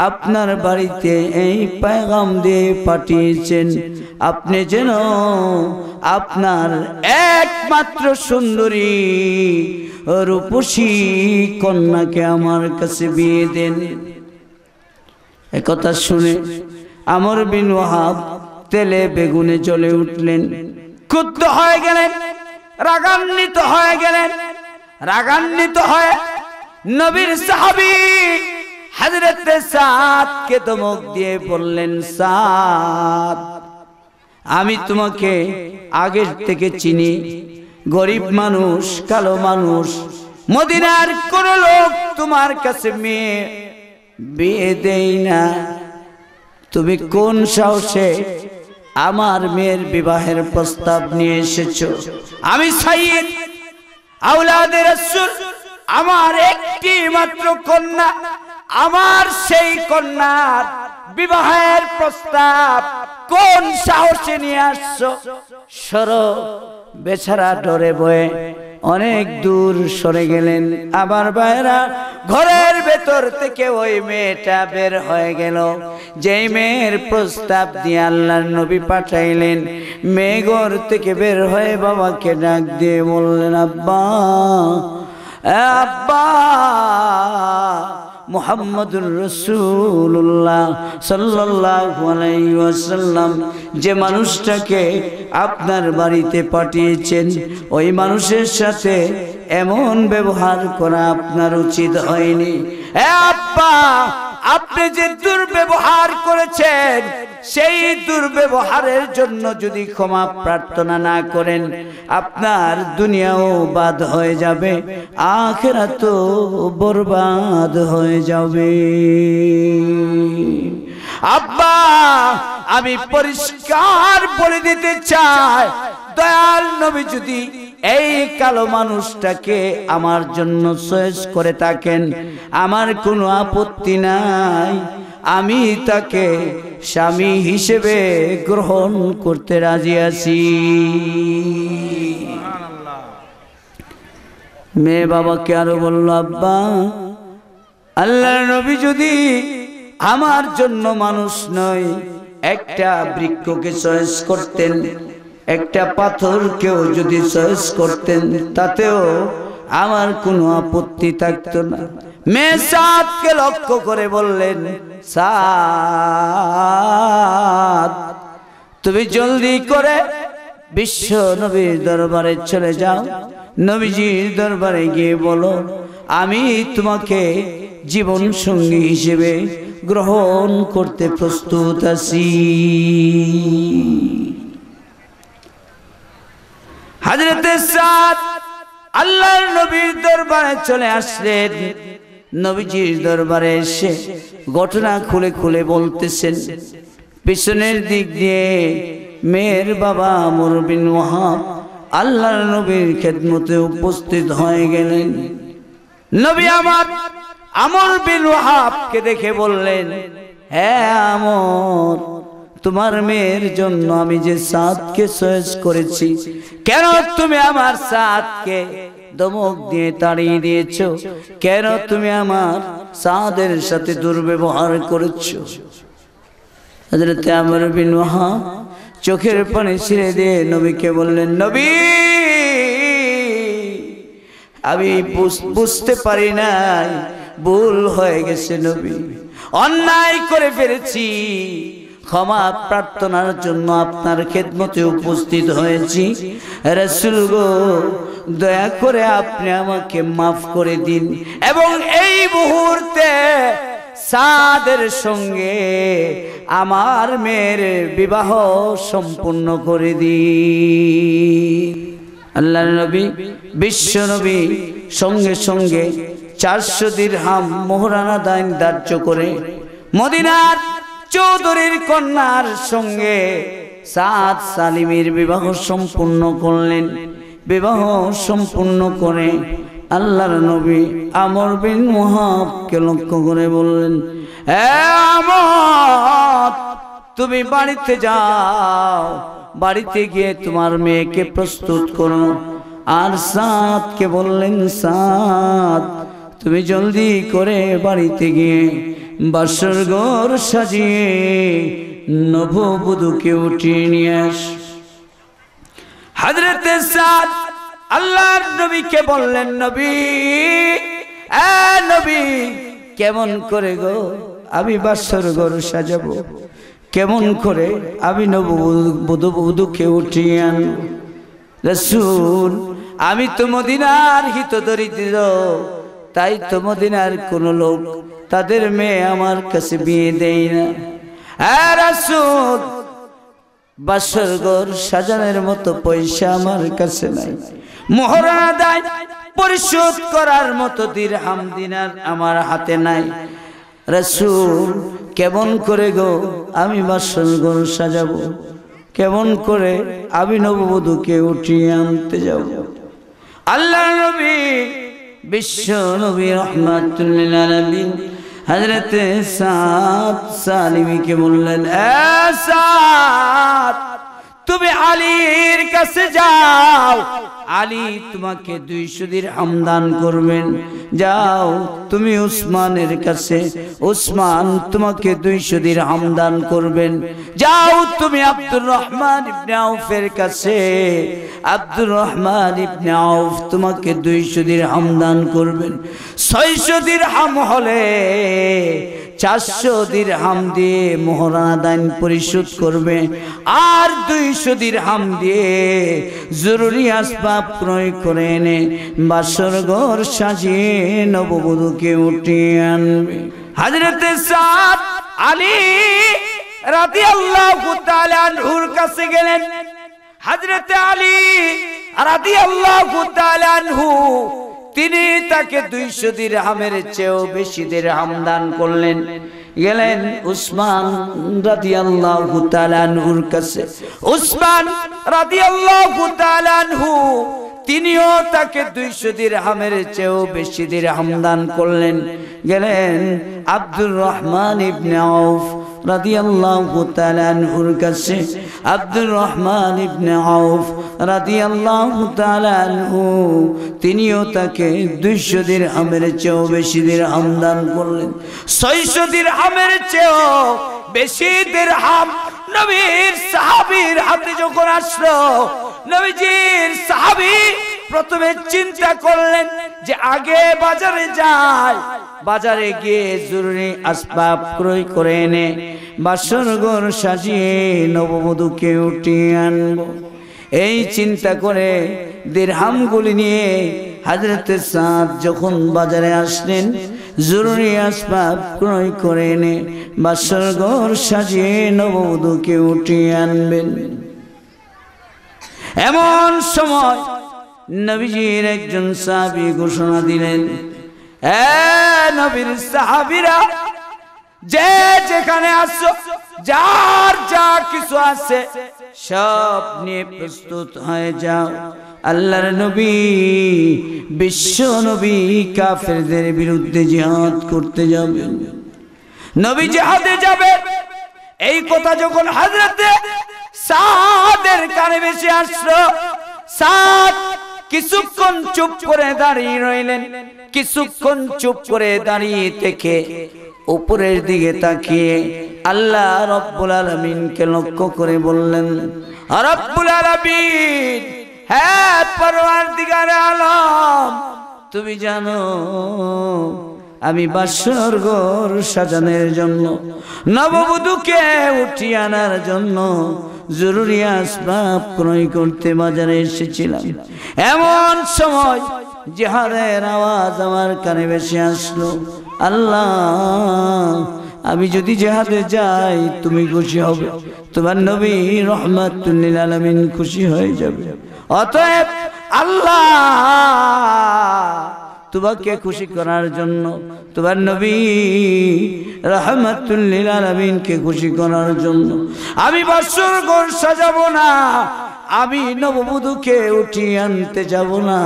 আপনার বাড়িতে এই পয়গাম দিয়ে পাঠিয়েছেন, আপনি যেন আপনার একমাত্র সুন্দরী রূপসী কন্যাকে আমার কাছে বিয়ে দেন। একথা শুনে আমর বিন ওয়াহাব তেলে বেগুনে জ্বলে উঠলেন, ক্রুদ্ধ হয়ে গেলেন, রাগান্বিত হয়ে গেলেন। রাগান্বিত হয়ে নবীর সাহাবী হযরত সাদকে ধমক দিয়ে বললেন, সাদ, আমি তোমাকে আগের থেকে চিনি, গরিব মানুষ, কালো মানুষ, মদিনার কোন লোক তোমার কাছে মেয়ে বিয়ে দেয় না। তুমি কোন সাহসে আমার মেয়ের বিবাহের প্রস্তাব নিয়ে এসেছো? আমি সাইয়্যিদ আওলাদে রাসূল, আমার একটি মাত্র কন্যা, আমার সেই কন্যার বিবাহের প্রস্তাব কোন সাহসে নিয়ে আসছো? সরো। বেচারা ডরে ভয়ে অনেক দূর সরে গেলেন। আবার বাইরা ঘরের ভেতর থেকে ওই মেয়েটা বের হয়ে গেল, যেই মেয়ের প্রস্তাব দিয়ে আল্লাহর নবী পাঠাইলেন। মেয়ে ঘর থেকে বের হয়ে বাবাকে ডাক দিয়ে বললেন, আব্বা, আব্বা, মুহাম্মদুর রাসূলুল্লাহ সাল্লাল্লাহু আলাইহি ওয়াসাল্লাম যে মানুষটাকে আপনার বাড়িতে পাঠিয়েছেন, ওই মানুষের সাথে এমন ব্যবহার করা আপনার উচিত হয়নি। আব্বা, আপনি যে দুর্ব্যবহার করেছেন, সেই দুর্ব্যবহারের জন্য যদি ক্ষমা প্রার্থনা না করেন, আপনার দুনিয়াও বাদ হয়ে যাবে, আখিরাতও বরবাদ হয়ে যাবে। আব্বা, আমি পরিষ্কার বলে দিতে চাই, দয়াল নবী যদি এই কালো মানুষটাকে আমার জন্য চয়েস করে থাকেন, আমার কোনো আপত্তি নাই, আমি তাকে স্বামী হিসেবে গ্রহণ করতে রাজি আছি। মেয়ে বাবাকে আরো বলল, আব্বা, আল্লাহর নবী যদি আমার জন্য মানুষ নয়, একটা বৃক্ষকে চয়েস করতেন, একটা পাথরকেও যদি চয়েস করতেন, তাতেও আমার কোনো আপত্তি থাকতো না। মেয়ে সাদকে লক্ষ্য করে বললেন, সাদ, তুমি জলদি করে বিশ্ব নবীর দরবারে চলে যাও, নবীজির দরবারে গিয়ে বলো, আমি তোমাকে জীবন সঙ্গী হিসেবে গ্রহণ করতে প্রস্তুত আছি। হযরত সাদ আল্লাহর নবীর দরবারে চলে আসলেন। নবীজির দরবারে এসে ঘটনা খুলে খুলে বলতেছেন। পিছনের দিক দিয়ে মেয়ের বাবা আমর বিন ওয়াহাব আল্লাহর নবীর খেদমতে উপস্থিত হয়ে গেলেন। নবী আমার আমর বিন ওয়াহাবকে দেখে বললেন, হ্যাঁ আমর, তোমার মেয়ের জন্য আমি যে সাদকে চয়েস করেছি, কেন তুমি আমার সাদকে ধমক দিয়ে তাড়িয়ে দিয়েছো? কেন তুমি আমার সাদের সাথে দুর্ব্যবহার করেছো? হযরত আমর বিন ওয়াহাব চোখের পানি ছেড়ে দিয়ে নবীকে বললেন, নবী, আমি বুঝতে পারি নাই, ভুল হয়ে গেছে নবী, অন্যায় করে ফেলেছি, ক্ষমা প্রার্থনার জন্য আপনার খেদমতে উপস্থিত হয়েছি। রাসূল গো, দয়া করে আপনি আমাকে মাফ করে দিন এবং এই মুহূর্তে সাদের সঙ্গে আমার মেয়ের বিবাহ সম্পূর্ণ করে দিন। আল্লাহর নবী, বিশ্ব নবী সঙ্গে সঙ্গে 400 দিরহাম মোহরানা দান ধার্য করে মদিনার চৌধুরীর কন্যার সঙ্গে সাদ সালিমের বিবাহ সম্পূর্ণ করলেন। বিবাহ সম্পূর্ণ করে আল্লাহর নবী আমর বিন ওয়াহাবকে লক্ষ্য করে বললেন, আমর, তুমি বাড়িতে যাও, বাড়িতে গিয়ে তোমার মেয়েকে প্রস্তুত করো। আর সাদকে বললেন, সাদ, তুমি জলদি করে বাড়িতে গিয়ে বাসর ঘর সাজিয়ে নববধূকে উঠিয়ে নিয়ে আস। হযরত সাদ আল্লাহর নবীকে বললেন, নবী, নবী, কেমন করে গো আমি বাসর ঘর সাজাবো? কেমন করে আমি নববধূকে উঠিয়ে আনবো? রাসূল, আমি তো মদিনার হিতদরিদ্র, তাই তো মদিনার কোন লোক তাদের মেয়ে আমার কাছে বিয়ে দেয় না। রাসূল, বাসর ঘর সাজানোর মতো পয়সা আমার কাছে নাই, মোহরানা দান পরিশোধ করার মতো দিরহাম দিনার আমার হাতে নাই। রাসূল, কেমন করে গো আমি বাসর ঘর সাজাবো? কেমন করে আমি নববধূকে উঠিয়ে আনতে যাব? আল্লাহর নবী, বিশ্ব নবী রাহমাতুল লিল আলামিন হযরত সাদ সালিমীকে বললেন, সাদ, তুমি আলীর কাছে যাও, আলী তোমাকে 200 দিরহাম দান করবেন। যাও তুমি উসমানের কাছে, উসমান তোমাকে 200 দিরহাম দান করবেন। যাও তুমি আব্দুর রহমান ইবনে আউফের কাছে, আব্দুর রহমান ইবনে আউফ তোমাকে 200 দিরহাম দান করবেন। 600 দিরহাম হলে 400 দিরহাম দিয়ে মোহরানা দান পরিশোধ করবে, আর 200 দিরহাম দিয়ে জরুরি আসবাব ক্রয় করে এনে বাসর ঘর সাজিয়ে নববধূকে উঠিয়ে আনবে। হযরত সাদ আলী রাদিয়াল্লাহু তাআলা আনহুর কাছে গেলেন। হযরত আলী রাদিয়াল্লাহু তাআলা আনহু তিনি তাকে 200 দিরহামের চেয়েও বেশি দিরহাম দান করলেন। গেলেন উসমান রাদিয়াল্লাহু তাআলা আনহুর কাছে। উসমান রাদিয়াল্লাহু তাআলা আনহু তিনিও তাকে 200 দিরহামের চেয়েও বেশি দিরহাম দান করলেন। গেলেন আব্দুর রহমান ইবনে আউফ রাদিয়াল্লাহু তাআলা আনহুর কাছে। আব্দুর রহমান ইবনে আউফ রাদিয়াল্লাহু তাআলা আনহু তিনিও তাকে 200 দিরহামের চেয়েও বেশি দিরহাম দান করলেন। 600 দিরহামের চেয়েও বেশি দিরহাম নবীর সাহাবীর হাতে যখন আসলো, নবীজির সাহাবী প্রথমে চিন্তা করলেন যে আগে বাজারে যায়, বাজারে গিয়ে জরুরি আসবাব ক্রয় করে এনে বাসর ঘর সাজিয়ে নববধূকে উঠিয়ে আনবো। এই চিন্তা করে দিরহামগুলি নিয়ে হযরতে সাদ যখন বাজারে আসলেন, জরুরি আসবাব ক্রয় করে এনে বাসর ঘর সাজিয়ে নববধূকে উঠিয়ে আনবেন। এমন সময় নবীজির একজন সাহাবী ঘোষণা দিলেন, নবীর সাহাবীরা যে যেখানে আসো, যার যা কিছু আছে সব নিয়ে প্রস্তুত হয়ে যাও। আল্লাহর নবী, বিশ্ব নবী কাফেরদের বিরুদ্ধে জিহাদ করতে যাবেন। নবী জিহাদে যাবে, এই কথা যখন হযরতে সাদের কানে ভেসে আসলো, সাদ কিছুক্ষণ চুপ করে দাঁড়িয়ে রইলেন। কিছুক্ষণ চুপ করে দাঁড়িয়ে থেকে উপরের দিকে তাকিয়ে আল্লাহ রব্বুল আলামিনকে লক্ষ্য করে বললেন, রব্বুল আলামিন, হে পরওয়ারদিগার আলম, তুমি জানো আমি বাসর ঘর সাজানোর জন্য, নববধূকে উঠিয়ে আনার জন্য জরুরি আসবাব ক্রয় করতে বাজারে এসেছিলাম। এমন সময় জিহাদের আওয়াজ আমার কানে ভেসে আসলো। আল্লাহ, আমি যদি জিহাদে যাই তুমি খুশি হবে, তোমার নবী রহমাতুল লিল আলামিন খুশি হয়ে যাবে। অতএব আল্লাহ তোমাকে খুশি করার জন্য, তোমার নবী রহমাতুল লিল আলামিনকে খুশি করার জন্য আমি বাসর ঘর সাজাবো না, আমি নববধূকে উঠিয়ে আনতে যাব না,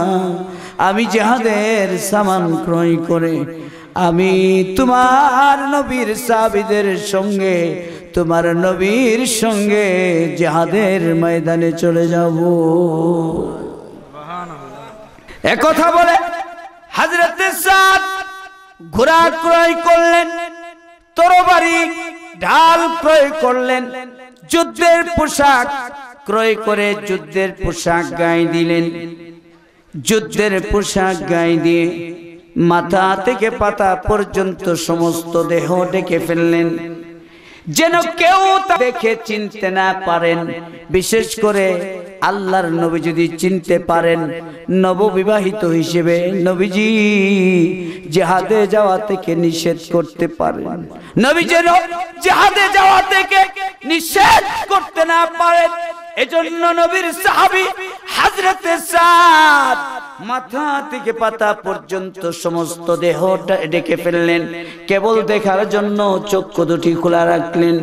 আমি জিহাদের সামান ক্রয় করে আমি তোমার নবীর সাহাবীদের সঙ্গে, তোমার নবীর সঙ্গে জিহাদের ময়দানে চলে যাব। একথা বলে হযরতে সাদ ঘোড়া ক্রয় করলেন, তরবারি ঢাল ক্রয় করলেন, যুদ্ধের পোশাক ক্রয় করে যুদ্ধের পোশাক গায়ে দিলেন। যুদ্ধের পোশাক গায়ে দিয়ে মাথা থেকে পাতা পর্যন্ত সমস্ত দেহ ঢেকে ফেললেন, যেন কেউ তা দেখে চিনতে না পারেন। বিশেষ করে আল্লাহর নবী যদি চিনতে পারেন, নববিবাহিত হিসেবে নবীজি জিহাদে যাওয়া থেকে নিষেধ করতে পারেন, নবী যেন জিহাদে যাওয়া থেকে নিষেধ করতে না পারেন। এজন্য নবীর সাহাবী হযরতে সাদ মাথা থেকে পাতা পর্যন্ত সমস্ত দেহটা ঢেকে ফেললেন, কেবল দেখার জন্য চক্ষু দুটি খোলা রাখলেন।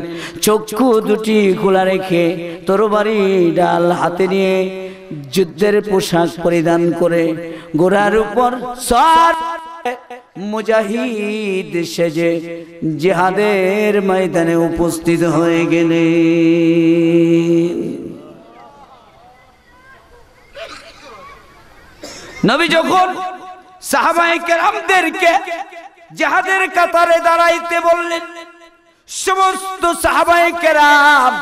চক্ষু দুটি খোলা রেখে তরবারি ডাল হাতে নিয়ে যুদ্ধের পোশাক পরিধান করে ঘোড়ার উপর সওয়ার মুজাহিদ সেজে জিহাদের ময়দানে উপস্থিত হয়ে গেলেন। নবী যখন সাহাবায়ে কেরামদেরকে জিহাদের কাতারে দাঁড়াইতে বললেন, সমস্ত সাহাবায়ে কেরাম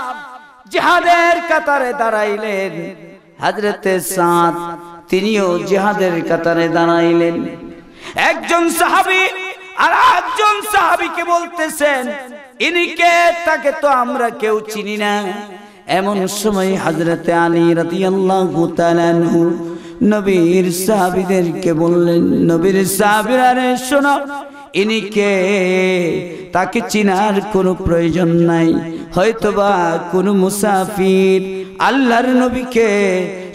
জিহাদের কাতারে দাঁড়াইলেন। হযরতে সাদ তিনিও জিহাদের কাতারে দাঁড়াইলেন। একজন সাহাবী আর একজন সাহাবীকে বলতেছেন, ইনিকে, তাকে তো আমরা কেউ চিনি না। এমন সময় হযরতে আলী রাদিয়াল্লাহু তাআলা আনহু নবীর সাহাবীদেরকে বললেন, নবীর সাহাবীরা রে শোনো, ইনিকে, তাকে চিনার কোনো প্রয়োজন নাই, হয়তোবা কোনো মুসাফির আল্লাহর নবীকে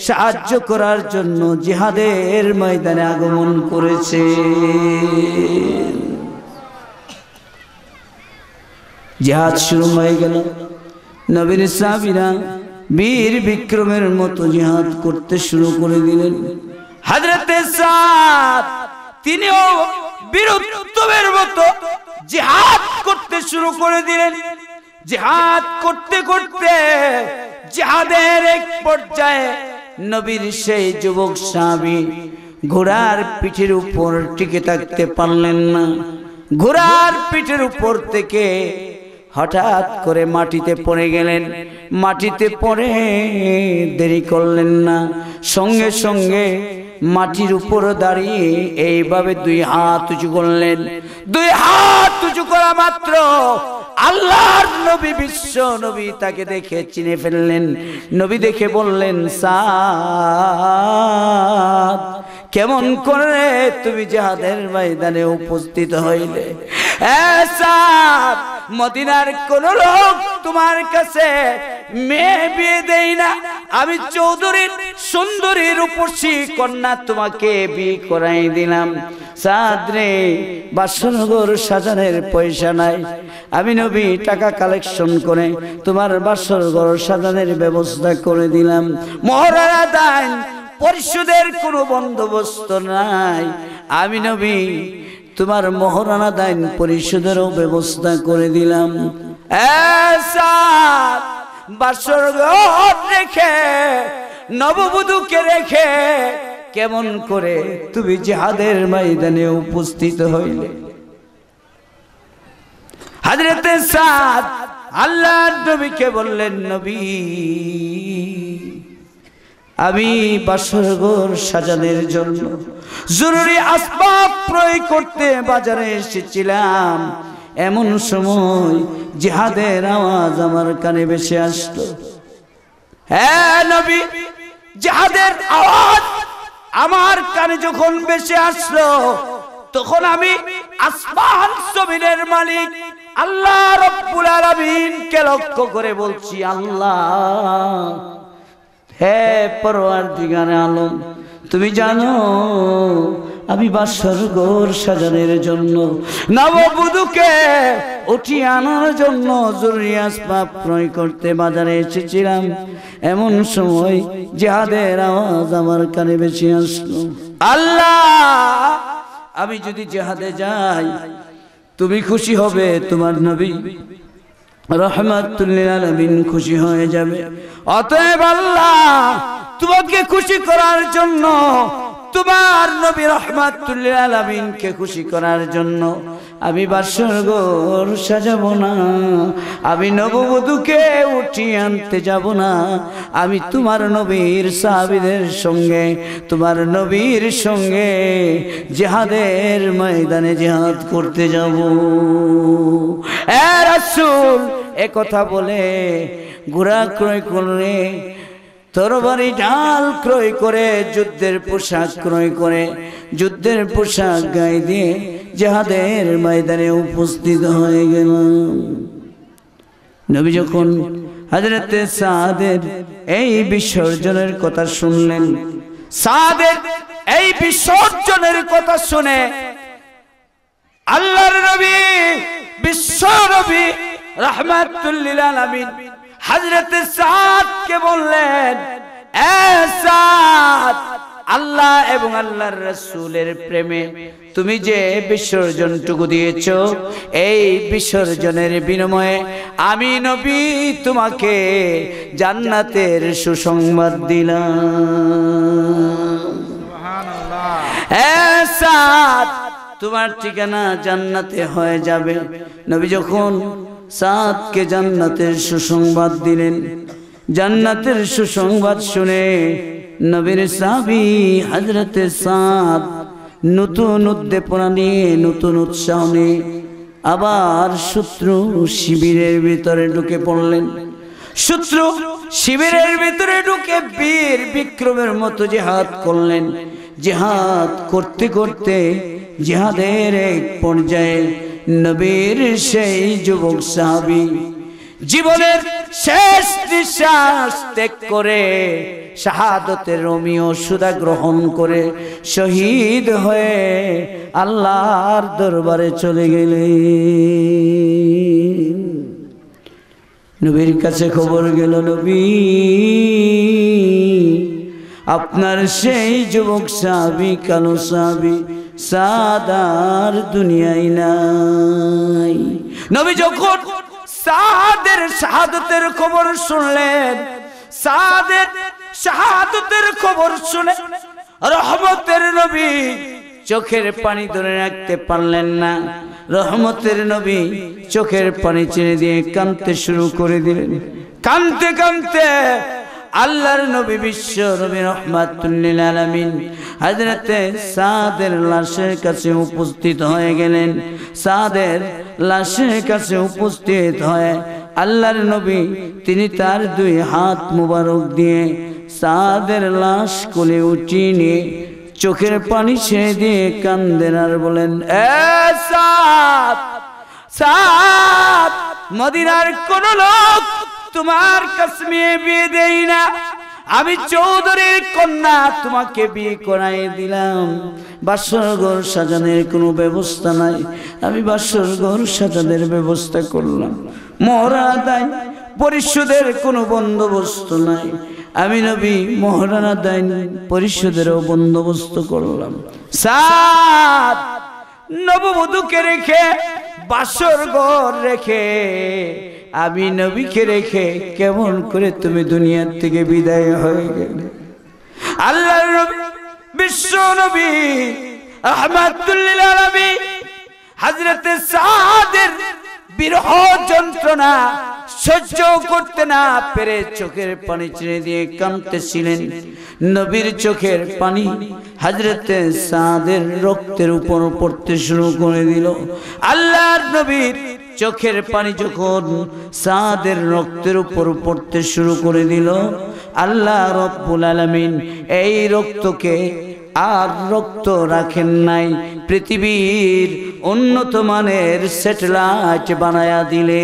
সাহায্য করার জন্য জিহাদের ময়দানে আগমন করেছে। জিহাদ শুরু হয়ে গেল। নবীর সাহাবীরা বীর বিক্রমের মতো জিহাদ করতে শুরু করে দিলেন। হযরতে সাদ তিনিও বীরত্বের মতো জিহাদ করতে শুরু করে দিলেন। জিহাদ করতে করতে জিহাদের এক পর্যায়ে নবীর সেই যুবক সাহাবী ঘোড়ার পিঠের উপর টিকে থাকতে পারলেন না। ঘোড়ার পিঠের উপর থেকে হঠাৎ করে মাটিতে পড়ে গেলেন। মাটিতে পড়ে দেরি করলেন না, সঙ্গে সঙ্গে মাটির উপর দাঁড়িয়ে এইভাবে দুই হাত উঁচু করলেন। দুই হাত উঁচু করা মাত্র আল্লাহর নবী, বিশ্ব নবী তাকে দেখে চিনে ফেললেন। নবী দেখে বললেন, সাদ, কেমন করে তুমি জিহাদের ময়দানে উপস্থিত হইলে? সাদ, মদিনার কোন লোক তোমার কাছে মেয়ে বিয়ে দেই না, আমি চৌধুরীর সুন্দরী রূপসী কন্যা তোমাকে বিয়ে করাই দিলাম। সাদ রে, বাসরঘর সাজানোর পয়সা নাই, আমি নবী টাকা কালেকশন করে তোমার বাসরঘর সাজানোর ব্যবস্থা করে দিলাম। মহরানা দান পরিশোধের কোনো বন্দোবস্ত নাই, আমি নবী তোমার মহরানা দান পরিশোধেরও ব্যবস্থা করে দিলাম। বাসরঘর রেখে, নববধূকে রেখে কেমন করে তুমি জিহাদের ময়দানে উপস্থিত হইলে? হযরতে সাদ আল্লাহর নবীকে বললেন, নবী, আমি বাসরঘর সাজানোর জন্য জরুরি আসবাব ক্রয় করতে বাজারে এসেছিলাম, এমন সময় জিহাদের আওয়াজ আমার কানে ভেসে আসলো। হ্যাঁ নবী, জিহাদের আওয়াজ আমার কানে যখন ভেসে আসলো, তখন আমি আসমান জমিনের মালিক আল্লাহ রাব্বুল আলামিনকে লক্ষ্য করে বলছি, আল্লাহ, হে পরওয়ারদিগারে আলম, তুমি জানো আমি বাসরঘর সাজানোর জন্য, নববধূকে উঠিয়ে আনার জন্য জরুরি আসবাব ক্রয় করতে বাজারে এসেছিলাম, এমন সময় জিহাদের আওয়াজ আমার কানে ভেসে আসলো। আল্লাহ, আমি যদি জিহাদে যাই তুমি খুশি হবে, তোমার নবী রাহমাতুল লিল আলামিন খুশি হয়ে যাবে। অতএব আল্লাহ, তোমাকে খুশি করার জন্য, তোমার নবী রাহমাতুল লিল আলামিনকে খুশি করার জন্য আমি বাসরঘর সাজাবো না, আমি নববধূকে উঠিয়ে আনতে যাব না, আমি তোমার নবীর সাহাবীদের সঙ্গে, তোমার নবীর সঙ্গে জিহাদের ময়দানে জিহাদ করতে যাব। এ রাসূল, এ কথা বলে ঘোড়া ক্রয় করে, তরবারি ঢাল ক্রয় করে, যুদ্ধের পোশাক ক্রয় করে, যুদ্ধের পোশাক গায়ে দিয়ে জিহাদের ময়দানে উপস্থিত হয়ে গেলাম। নবী যখন হযরতে সাদের এই বিসর্জনের কথা শুনলেন, সাদের এই বিসর্জনের কথা শুনে আল্লাহর নবী, বিশ্ব নবী রাহমাতুল লিল আলামিন হযরতে সাদকে বললেন, এ সাদ, আল্লাহ এবং আল্লাহর রাসূলের প্রেমে তুমি যে বিসর্জনটুকু দিয়েছো, এই বিসর্জনের বিনিময়ে আমি নবী তোমাকে জান্নাতের সুসংবাদ দিলাম। সুবহানাল্লাহ। এ সাদ, তোমার ঠিকানা জান্নাতে হয়ে যাবে। নবী যখন সাদকে জান্নাতের সুসংবাদ দিলেন, জান্নাতের সুসংবাদ শুনে নবীর সাহাবী হযরতে সাদ নতুন উদ্দীপনা নিয়ে, নতুন উৎসাহ নিয়ে আবার শত্রু শিবিরের ভিতরে ঢুকে পড়লেন। শত্রু শিবিরের ভিতরে ঢুকে বীর বিক্রমের মতো জিহাদ করলেন। জিহাদ করতে করতে জিহাদের এক পর্যায়ে নবীর সেই যুবক সাহাবী জীবনের শেষ নিঃশ্বাস ত্যাগ করে শাহাদতের রোমিও সুদা গ্রহণ করে শহীদ হয়ে আল্লাহর দরবারে চলে গেলেন। নবীর কাছে খবর গেল, নবী, আপনার সেই যুবক সাহাবী, কালো সাহাবী সাদার দুনিয়ায় নাই। নবী যখন সাদের শাহাদতের খবর শুনলেন, সাদের শাহাদতের খবর শুনে রহমতের নবী চোখের পানি ধরে রাখতে পারলেন না। রহমতের নবী চোখের পানি ছেড়ে দিয়ে কাঁদতে শুরু করে দিলেন। কাঁদতে কাঁদতে আল্লাহর নবী বিশ্ব নবী রাহমাতুল লিল আলামিন হযরতে সাদের লাশের কাছে উপস্থিত হয়ে গেলেন। সাদের লাশের কাছে উপস্থিত হয়ে আল্লাহর নবী তিনি তার দুই হাত মুবারক দিয়ে সাদের লাশ কোলে উঠিয়ে নিয়ে চোখের পানি ছেড়ে দিয়ে কান্দেন আর বলেন, এ সাদ, সাদ, মদিনার কোন লোক তোমার কাছে বিয়ে দেই না, আমি চৌধুরীর কন্যা তোমাকে বিয়ে করাই দিলাম। বাসর ঘর সাজানোর কোনো ব্যবস্থা নাই, আমি বাসর ঘর সাজানোর ব্যবস্থা করলাম। মোহরা আদায় পরিশোধের কোনো বন্দোবস্ত নাই, আমি নবী মোহরা আদায় পরিশোধেরও বন্দোবস্ত করলাম। সাদ নববধূকে রেখে বাসর ঘর রেখে আমি নবীকে রেখে কেমন করে তুমি দুনিয়ার থেকে বিদায় হয়ে গেলে? আল্লাহর নবী বিশ্ব নবী রাহমাতুল লিল আলামিন হযরতে সাদের বিরহ যন্ত্রণা সহ্য করতে না পেরে চোখের পানি ছেড়ে দিয়ে কাঁদতেছিলেন। নবীর চোখের পানি হযরতে সাদের রক্তের উপর পড়তে শুরু করে দিল। আল্লাহর নবীর চোখের পানি যখন সাদের রক্তের উপর পড়তে শুরু করে দিল, আল্লাহ রব্বুল আলামিন এই রক্তকে আর রক্ত রাখেন নাই, পৃথিবীর উন্নত মানের স্যাটেলাইট বানায়া দিলেন।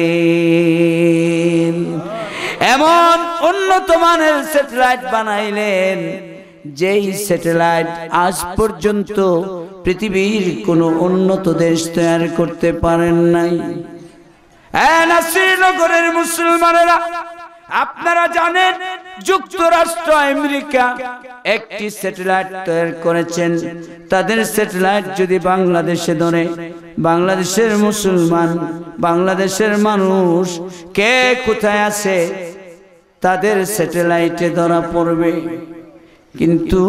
এমন উন্নত মানের স্যাটেলাইট বানাইলেন যেই স্যাটেলাইট আজ পর্যন্ত পৃথিবীর কোনো উন্নত দেশ তৈরি করতে পারেন নাই। নাসিরনগরের মুসলমানেরা, আপনারা জানেন যুক্তরাষ্ট্র আমেরিকা একটি স্যাটেলাইট তৈরি করেছেন। তাদের স্যাটেলাইট যদি বাংলাদেশে ধরে, বাংলাদেশের মুসলমান, বাংলাদেশের মানুষ কে কোথায় আছে তাদের স্যাটেলাইটে ধরা পড়বে। কিন্তু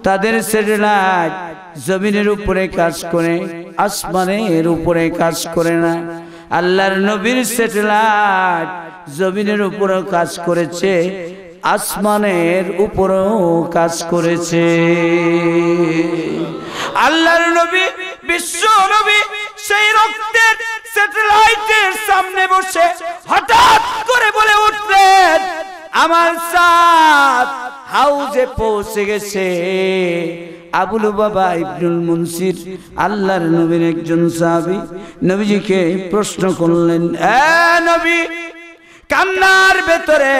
তাদের স্যাটেলাইট জমিনের উপরে কাজ করে, আসমানের উপরে কাজ করে না। আল্লাহর নবীর স্যাটেলাইট জমিনের উপরেও কাজ করেছে, আসমানের উপরেও কাজ করেছে। আল্লাহর নবী বিশ্ব নবী সেই রক্তের স্যাটেলাইটের সামনে বসে হঠাৎ করে বলে উঠলেন, আমার সাদ হাউজে পৌঁছে গেছে। আবু লুবাবা ইবনুল মুনসির আল্লাহর নবীর একজন সাহাবী নবীজিকে প্রশ্ন করলেন, এ নবী, কান্নার ভেতরে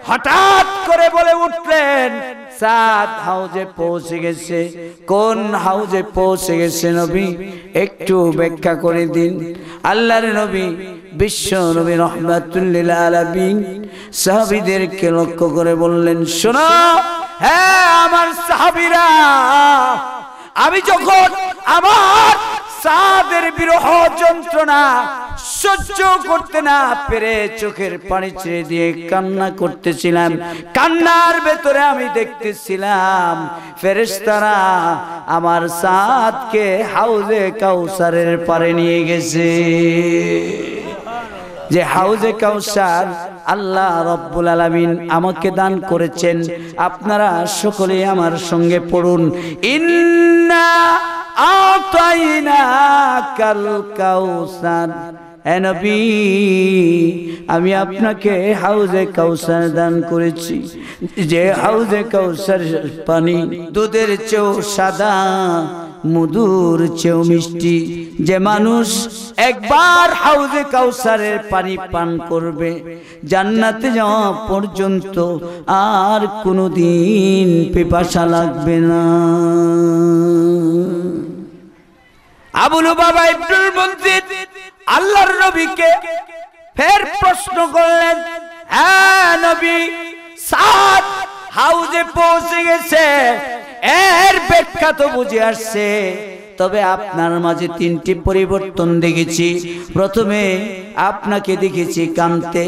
হঠাৎ করে বলে উঠলেন সাদ হাউজে পৌঁছে গেছে। কোন হাউজে পৌঁছে গেছে নবী, একটু ব্যাখ্যা করে দিন। আল্লাহর নবী বিশ্ব নবী রাহমাতুল লিল আলামিন সাহাবীদেরকে লক্ষ্য করে বললেন, শোনো হ্যাঁ আমার সাহাবীরা, আমি যখন আমার সাদের বিরহ যন্ত্রণা সহ্য করতে না পেরে চোখের পানি ছেড়ে দিয়ে কান্না করতেছিলাম, কান্নার ভেতরে আমি দেখতেছিলাম ফেরেশতারা আমার সাদকে হাউজে কাউসারের পারে নিয়ে গেছে। যে হাউজে কাউসার আল্লাহ রব্বুল আলামিন আমাকে দান করেছেন, আপনারা সকলে আমার সঙ্গে পড়ুন, ইন্না আতাইনাকাল কাউসার। হে নবী, আমি আপনাকে হাউজে কাউসার দান করেছি, যে হাউজে কাউসার পানি দুধের চেয়েও সাদা, মধুর চেয়েও মিষ্টি। যে মানুষ একবার হাউজে কাউসারের পানি পান করবে জান্নাতে যাওয়া পর্যন্ত আর কোনোদিন পিপাসা লাগবে না। আবু লুবাবা ইবনুল মুনজির আল্লাহর নবীকে ফের প্রশ্ন করলেন, হ্যাঁ নবী, সাদ হাউজে পৌঁছে গেছে, এর ব্যাখ্যা তো বুঝে আসছে, তবে আপনার মাঝে তিনটি পরিবর্তন দেখেছি। প্রথমে আপনাকে দেখেছি কাঁদতে,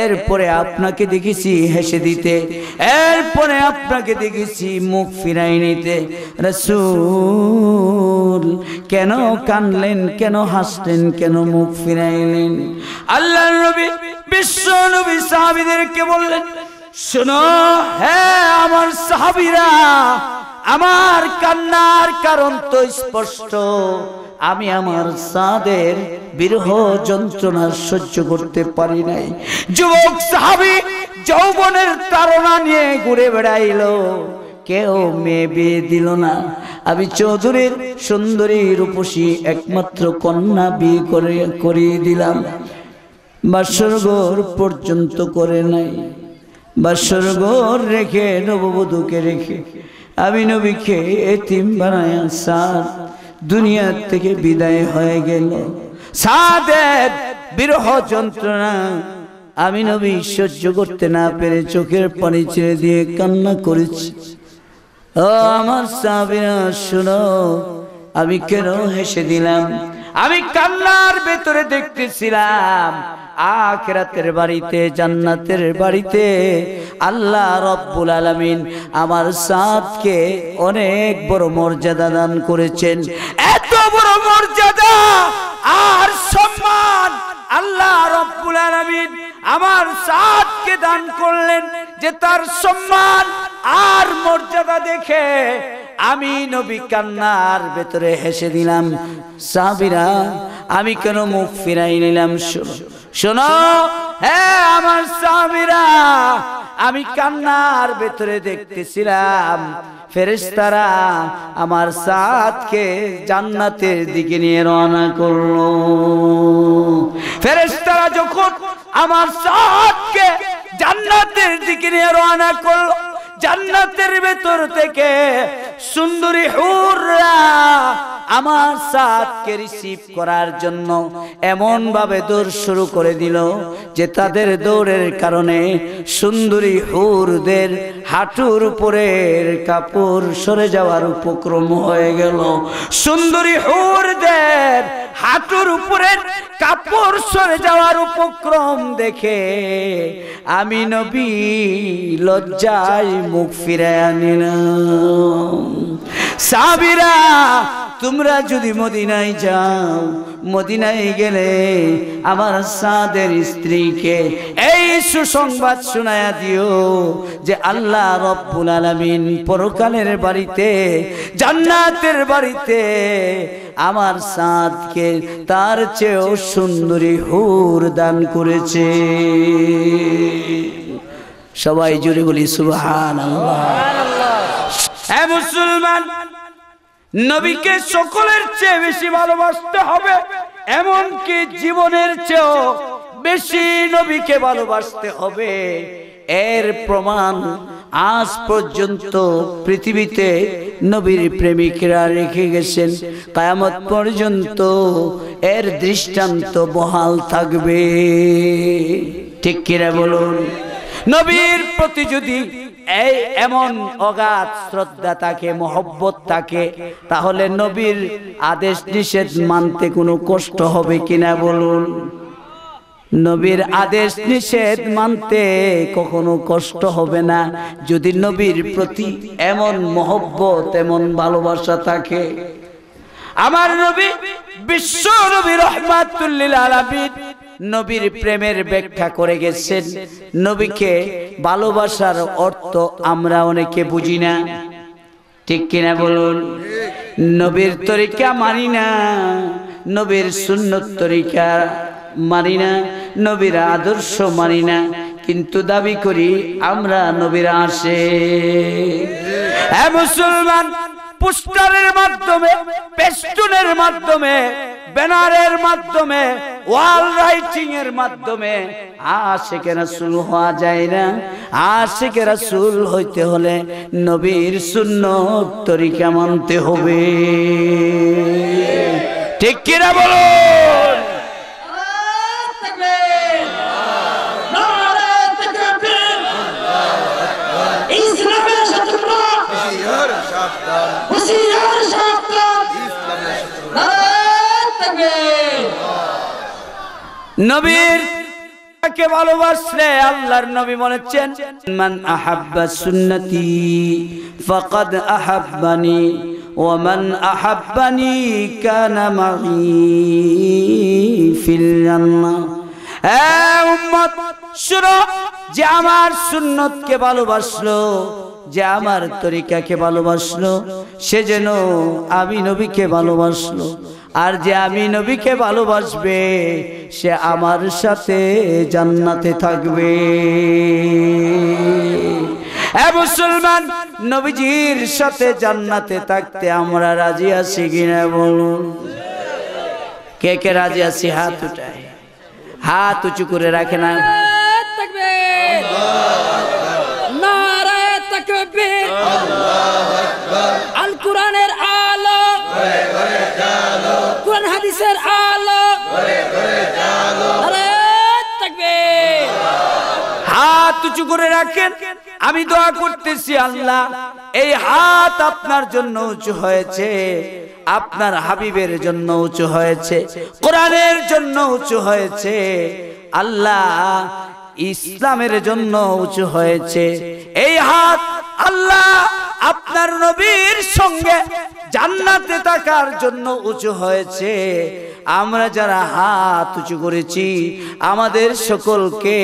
এরপরে আপনাকে দেখেছি হেসে দিতে, এরপরে আপনাকে দেখেছি মুখ ফিরাই নিতে। রাসূল কেন কাঁদলেন, কেন হাসলেন, কেন মুখ ফিরাইলেন? আল্লাহর নবী বিশ্ব নবী সাহাবীদেরকে বললেন, শোনো হে আমার সাহাবীরা, আমার কান্নার কারণ তো স্পষ্ট। আমি আমার সাদের বিরহ যন্ত্রণা সহ্য করতে পারি নাই। যুবক সাহাবী যৌবনের তাড়না নিয়ে ঘুরে বেড়াইলো, কেউ মেয়ে বিয়ে দিল না। আমি চৌধুরীর সুন্দরী রূপসী একমাত্র কন্যা বিয়ে করিয়ে দিলাম। বাসরঘর পর্যন্ত করে নাই। বাসরঘর রেখে নববধূকে রেখে আমি নবীকে এতিম বানায়া সাদ দুনিয়া থেকে বিদায় হয়ে গেল। সাদের বিরহ যন্ত্রণা আমি নবী সহ্য করতে না পেরে চোখের পানি ছেড়ে দিয়ে কান্না করেছি। ও আমার সাহাবীরা শোনো, আমি কেন হেসে দিলাম? আমি কান্নার ভেতরে দেখতেছিলাম আখিরাতের বাড়িতে, জান্নাতের বাড়িতে আল্লাহ রব্বুল আলামিন আমার সাদকে অনেক বড় মর্যাদা দান করেছেন। এত বড় মর্যাদা আর সম্মান আল্লাহ রব্বুল আলামিন আমার সাদকে দান করলেন যে তার সম্মান আর মর্যাদা দেখে আমি নবী কান্নার ভেতরে হেসে দিলাম। সাহাবীরা আমি কেন মুখ ফিরাই নিলাম? শোনো হে আমার সাহাবীরা, আমি কান্নার ভেতরে দেখতেছিলাম ফেরেশতারা আমার সাদকে জান্নাতের দিকে নিয়ে রওনা করলো। ফেরেশতারা যখন আমার সাদকে জান্নাতের দিকে নিয়ে রওনা করলো, জান্নাতের ভেতর থেকে সুন্দরী হুররা আমার সাদকে রিসিভ করার জন্য এমন ভাবে দৌড় শুরু করে দিল যে তাদের দৌড়ের কারণে সুন্দরী হুরদের হাঁটুর উপরের কাপড় সরে যাওয়ার উপক্রম হয়ে গেল। সুন্দরী হুরদের হাঁটুর উপরের কাপড় সরে যাওয়ার উপক্রম দেখে আমি নবী লজ্জায় মুখ ফিরাইয়া নিলাম। সাহাবীরা তোমরা যদি মদিনায় যাও, মদিনায় গেলে আমার সাদের স্ত্রীকে এই সুসংবাদ শোনায়া দিও যে আল্লাহ রব্বুল আলামিন পরকালের বাড়িতে, জান্নাতের বাড়িতে আমার সাদকে তার চেয়েও সুন্দরী হুর দান করেছে। সবাই জুড়ে বলি সুবহানাল্লাহ। হে মুসলমান, নবীকে সকলের চেয়ে বেশি ভালোবাসতে হবে, এমনকি জীবনের চেয়েও বেশি নবীকে ভালোবাসতে হবে। এর প্রমাণ আজ পর্যন্ত পৃথিবীতে নবীর প্রেমিকরা রেখে গেছেন। কিয়ামত পর্যন্ত এর দৃষ্টান্ত বহাল থাকবে। ঠিক কিনা বলুন? নবীর প্রতি যদি এই এমন অগাধ শ্রদ্ধা থাকে, মহব্বত থাকে, তাহলে নবীর আদেশ নিষেধ মানতে কোনো কষ্ট হবে কিনা বলুন? নবীর আদেশ নিষেধ মানতে কখনো কষ্ট হবে না যদি নবীর প্রতি এমন মহব্বত, এমন ভালোবাসা থাকে। আমার নবী বিশ্ব নবী রাহমাতুল লিল আলামিন নবীর প্রেমের ব্যাখ্যা করে গেছেন। নবীকে ভালোবাসার অর্থ আমরা অনেকে বুঝি না, ঠিক কিনা বলুন? নবীর তরিকা মানি না, নবীর সুন্নত তরিকা মানি না, নবীর আদর্শ মানি না, কিন্তু দাবি করি আমরা নবীর আশিক। হে মুসলমান, পোস্টারের মাধ্যমে, পেস্টুনের মাধ্যমে, ব্যানারের মাধ্যমে, ওয়াল রাইটিং এর মাধ্যমে আশিকে রাসূল হওয়া যায় না। আশিকে রাসূল হইতে হলে নবীর সুন্নত তরিকা মানতে হবে। ঠিক কিনা বলুন? নবীর কে ভালোবাসলে আল্লাহর নবী বলেছেন, মান আহাব্বা সুন্নতি ফাকাদ আহাব্বানি ওয়া মান আহাব্বানি কানা মাই ফিল জান্নাহ। হে উম্মত, শুনো, যে আমার সুন্নতকে ভালোবাসলো, যে আমার তরিকাকে ভালোবাসলো, সে যেন আমি নবীকে ভালোবাসলো। আর যে আমি নবীকে ভালোবাসবে সে আমার সাথে জান্নাতে থাকবে। এ মুসলমান, নবীজির সাথে জান্নাতে থাকতে আমরা রাজি আছি কিনা বলুন? কে কে রাজি আছি? হাত উঠায়, হাত উঁচু করে রাখে না। আল কোরআনের আলো, কোরআন হাদিসের আলো, হাত উঁচু করে রাখেন। আমি দোয়া করতেছি, আল্লাহ এই হাত আপনার জন্য উঁচু হয়েছে, আপনার হাবিবের জন্য উঁচু হয়েছে, কোরআনের জন্য উঁচু হয়েছে, আল্লাহ ইসলামের জন্য উঁচু হয়েছে। এই হাত আল্লাহ আপনার নবীর সঙ্গে জান্নাতে থাকার জন্য উঁচু হয়েছে। আমরা যারা হাত উঁচু করেছি, আমাদের সকলকে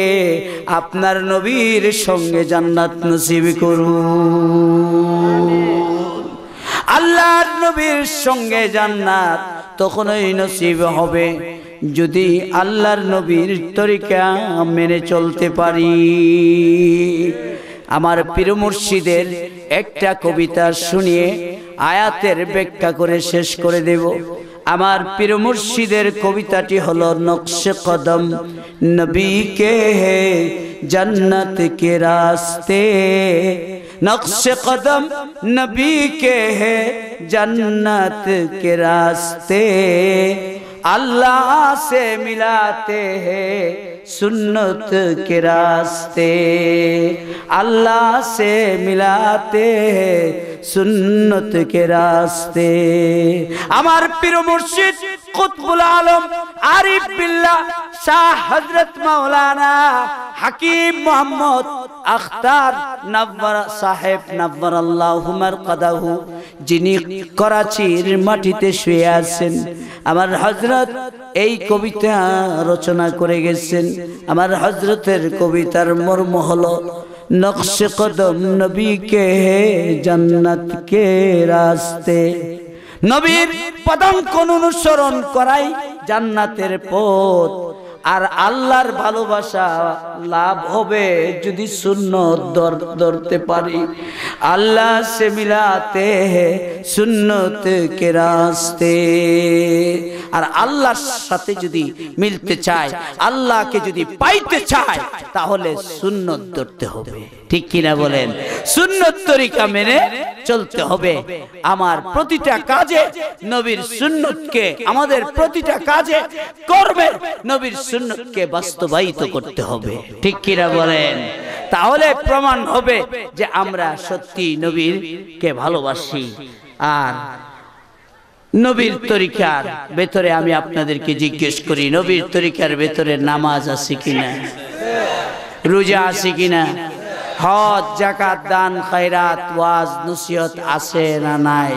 আপনার নবীর সঙ্গে জান্নাত নসিব করুন। আল্লাহর নবীর সঙ্গে জান্নাত তখনই নসিব হবে যদি আল্লাহর নবীর তরিকা মেনে চলতে পারি। আমার পীর মুর্শিদের একটা কবিতা শুনিয়ে আয়াতের ব্যাখ্যা করে শেষ করে দেব। আমার পীর মুর্শিদের কবিতাটি হলো, নকশে কদম নবী কে হে जन्नत के रास्ते, नक्श कदम नबी के है जन्नत के रास्ते, अल्लाह से मिलाते हैं सुन्नत के रास्ते, अल्लाह से मिलाते हैं सुन्नत के रास्ते। আমার পীর মুর্শিদ কুতবুল আলম আরিফ বিল্লাহ শাহ হযরত মাওলানা হাকিম মোহাম্মদ আখতার নওয়ার সাহেব নওয়ারাল্লাহু মারকাদাহু, যিনি করাচির মাটিতে শুয়ে আছেন, আমার হযরত এই কবিতা রচনা করে গেছেন। আমার হযরতের কবিতার মর্ম হলো, নকশে কদম নবী কে হে জান্নাত কে রাস্তে, নবীর পদাঙ্ক অনুসরণ করাই জান্নাতের পথ। আর আল্লাহর ভালোবাসা লাভ হবে যদি সুন্নত ধরতে পারি। আল্লাহ সে মিলাতে হ্যায় সুন্নত কে রাস্তে। আর আল্লাহর সাথে যদি মিলতে চায়, আল্লাহকে যদি পাইতে চায়, তাহলে সুন্নত ধরতে হবে। ঠিক কিনা বলেন? সুন্নত তরিকা মেনে চলতে হবে। আমার প্রতিটা কাজে নবীর সুন্নতকে, আমাদের প্রতিটা কাজে কর্মে নবীর সুন্নতকে বাস্তবায়িত করতে হবে। ঠিক কিনা বলেন? তাহলে প্রমাণ হবে যে আমরা সত্যি নবীরকে ভালোবাসি। আর নবীর তরিকার ভেতরে আমি আপনাদেরকে জিজ্ঞেস করি, নবীর তরিকার ভেতরে নামাজ আছে কিনা, রোজা আছে কিনা, হজ যাকাত দান খায়রাত ওয়াজ নসিহত আছে না নাই?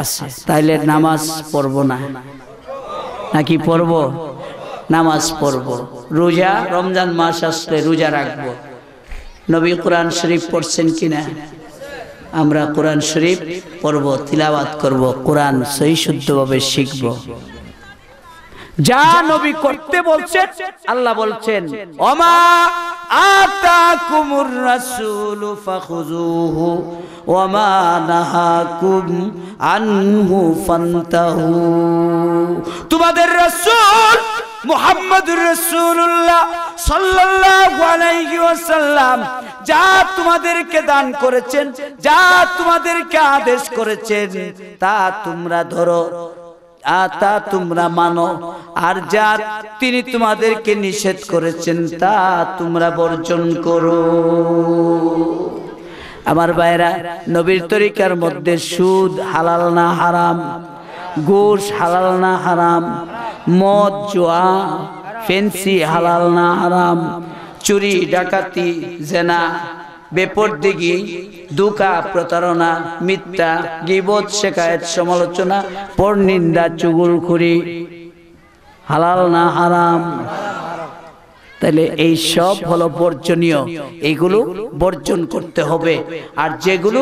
আছে। তাইলে নামাজ পড়ব না নাকি পড়ব? নামাজ পড়ব। রোজা, রমজান মাস আসলে রোজা রাখব। নবী কোরআন শরীফ পড়ছেন কিনা? আমরা কোরআন শরীফ পড়ব, তিলাওয়াত করব, কোরআন সহি শুদ্ধভাবে শিখব। যা নবী করতে বলছেন, আল্লাহ বলছেন, ওমা আতাকুমুর রাসূলু ফাখুযুহু ওমা নাহাকুম আনহু ফান্তাহু। তোমাদের রাসূল মুহাম্মদুর রাসূলুল্লাহ সাল্লাল্লাহু আলাইহি ওয়াসাল্লাম যা তোমাদেরকে দান করেছেন, যা তোমাদেরকে আদেশ করেছেন, তা তোমরা ধরো, তা তোমরা মানো। আর যা তিনি তোমাদেরকে নিষেধ করেছেন, তা তোমরা বর্জন করো। আমার ভাইরা, নবীর তরিকার মধ্যে সুদ হালাল না হারাম, ঘুষ হালাল না হারাম, মদ জুয়া ফেন্সি হালাল না হারাম, চুরি ডাকাতি জেনা বেপরদিগি ধোঁকা প্রতারণা মিথ্যা গীবত শিকায়েত সমালোচনা পরনিন্দা চুগলখড়ি হালাল না হারাম? তাহলে এই সব হলো বর্জনীয়, এগুলো বর্জন করতে হবে। আর যেগুলো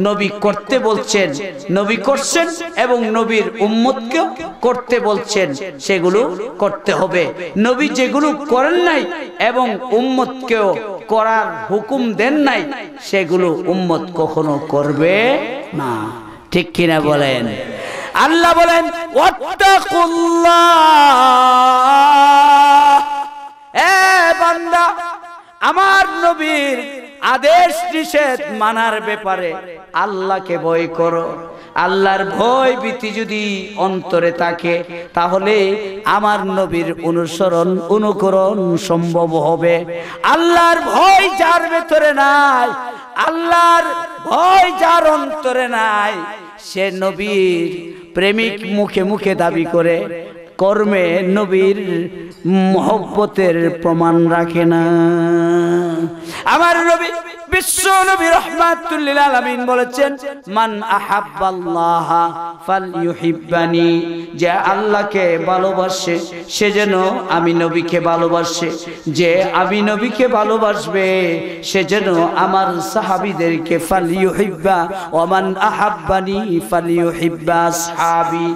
নবী করতে বলছেন, নবী করছেন এবং নবীর উম্মতকে করতে বলছেন, সেগুলো করতে হবে। নবী যেগুলো করেন নাই এবং উম্মতকেও করার হুকুম দেন নাই, সেগুলো উম্মত কখনো করবে না। ঠিক কিনা বলেন? আল্লাহ বলেন ওয়াত্তাকুল্লাহ, এ বান্দা, আমার নবীর আদেশ নিষেধ মানার ব্যাপারে আল্লাহকে ভয় করো। আল্লাহর ভয় ভীতি যদি অন্তরে থাকে, তাহলে আমার নবীর অনুকরণ সম্ভব হবে। আল্লাহর ভয় যার ভেতরে নাই, আল্লাহর ভয় যার অন্তরে নাই, সে নবীর প্রেমিক মুখে মুখে দাবি করে, কর্মে নবীর মহব্বতের প্রমাণ রাখে না। আমার নবী বিশ্ব নবী রাহমাতুল লিল আলামিন বলেছেন, মান আহাব্বাল্লাহ ফালইউহিব্বানি, যে আল্লাহকে ভালোবাসে সে যেন আমি নবীকে ভালোবাসে, যে আমি নবীকে ভালোবাসবে সে যেন আমার সাহাবীদেরকে ফালইউহিব্বা ওয়া মান আহাব্বানি ফালইউহিব্বা আসহাবি,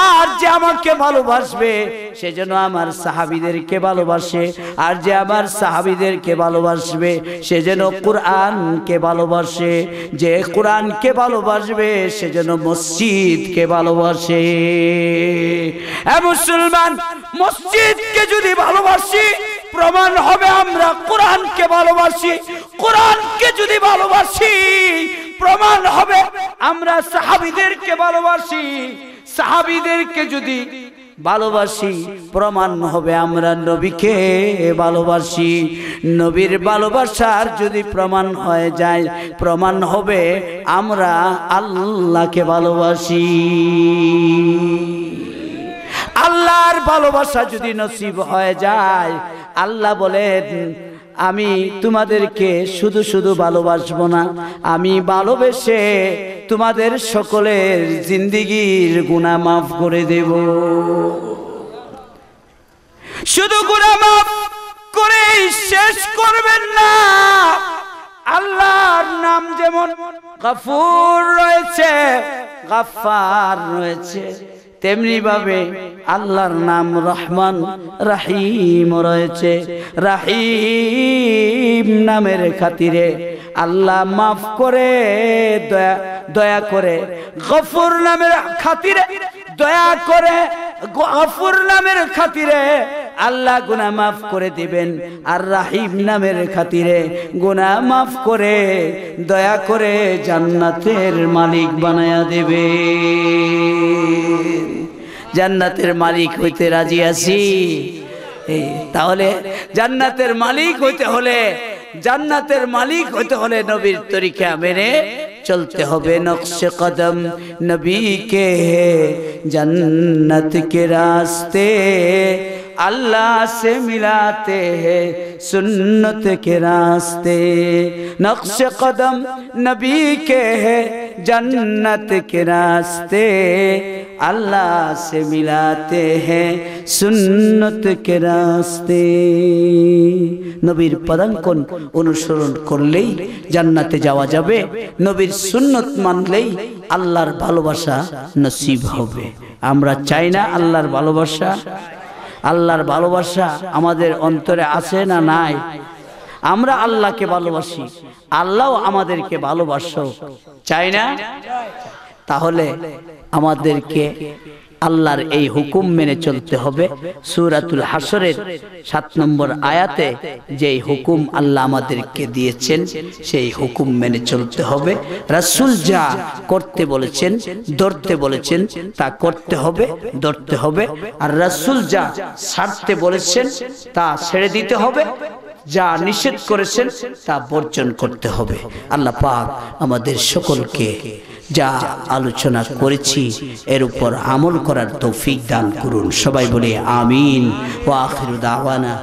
আর যে আমাকে ভালোবাসবে সে যেন আমার সাহাবীদেরকে ভালোবাসে, আর যে আমার সাহাবীদেরকে ভালোবাসবে সে যেন কোরআনকে ভালোবাসে, যে কোরআনকে ভালোবাসবে সে যেন মসজিদকে ভালোবাসে। এ মুসলমান, মসজিদকে যদি ভালোবাসি প্রমাণ হবে আমরা কোরআনকে ভালোবাসি। কোরআনকে যদি ভালোবাসি প্রমাণ হবে আমরা সাহাবীদেরকে ভালোবাসি। সাহাবীদেরকে যদি ভালোবাসি প্রমাণ হবে আমরা নবীকে ভালোবাসি। নবীর ভালোবাসার যদি প্রমাণ হয়ে যায়, প্রমাণ হবে আমরা আল্লাহকে ভালোবাসি। আল্লাহর ভালোবাসা যদি নসিব হয়ে যায়, আল্লাহ বলেন আমি তোমাদেরকে শুধু শুধু ভালোবাসবো না, আমি ভালোবেসে তোমাদের সকলের জিন্দেগীর গুনাহ মাফ করে দেব। শুধু গুনাহ মাফ করে শেষ করবেন না। আল্লাহর নাম যেমন গফুর রয়েছে, গফফার রয়েছে, তেমনি ভাবে আল্লাহর নাম রহমান রহিম রয়েছে। রহিম নামের খাতিরে আল্লাহ মাফ করে দয়া করে, গফুর নামের খাতিরে দয়া করে, গফুর নামের খাতিরে আল্লাহ গুনাহ মাফ করে দিবেন, আর রহিম নামের খাতিরে গুনাহ মাফ করে দয়া করে জান্নাতের মালিক বানায়া দেবে। জান্নাতের মালিক হইতে রাজি আছি? তাহলে জান্নাতের মালিক হইতে হলে, জান্নাতের মালিক হইতে হলে নবীর তরিকা মেনে चलते होबे नक्श कदम नबी के जन्नत के रास्ते अल्लाह से मिलाते हैं सुन्नत के रास्ते। नक्श कदम नबी के है जन्नत के रास्ते अल्लाह से मिलाते हैं सुन्नत के रास्ते। नबीर पदांकन अनुसरण करलेई জান্নাতে যাওয়া যাবে, নবীর সুন্নত মানলেই আল্লাহর ভালোবাসা নসিব হবে। আমরা চাই না আল্লাহর ভালোবাসা? আল্লাহর ভালোবাসা আমাদের অন্তরে আছে না নাই? আমরা আল্লাহকে ভালোবাসি, আল্লাহও আমাদেরকে ভালোবাসো, চাই না? তাহলে আমাদেরকে আল্লাহর এই হুকুম মেনে চলতে হবে। সূরাতুল হাসরের 7 নম্বর আয়াতে যে হুকুম আল্লাহ আমাদেরকে দিয়েছেন সেই হুকুম মেনে চলতে হবে। রাসূল যা করতে বলেছেন, ধরতে বলেছেন তা করতে হবে, ধরতে হবে। আর রাসূল যা ছাড়তে বলেছেন তা ছেড়ে দিতে হবে, যা নিষেধ করেছেন তা বর্জন করতে হবে। আল্লাহ পাক আমাদের সকলকে যা আলোচনা করেছি এর উপর আমল করার তৌফিক দান করুন। সবাই বলে আমিন। ওয়া আখিরু দাওয়ানা।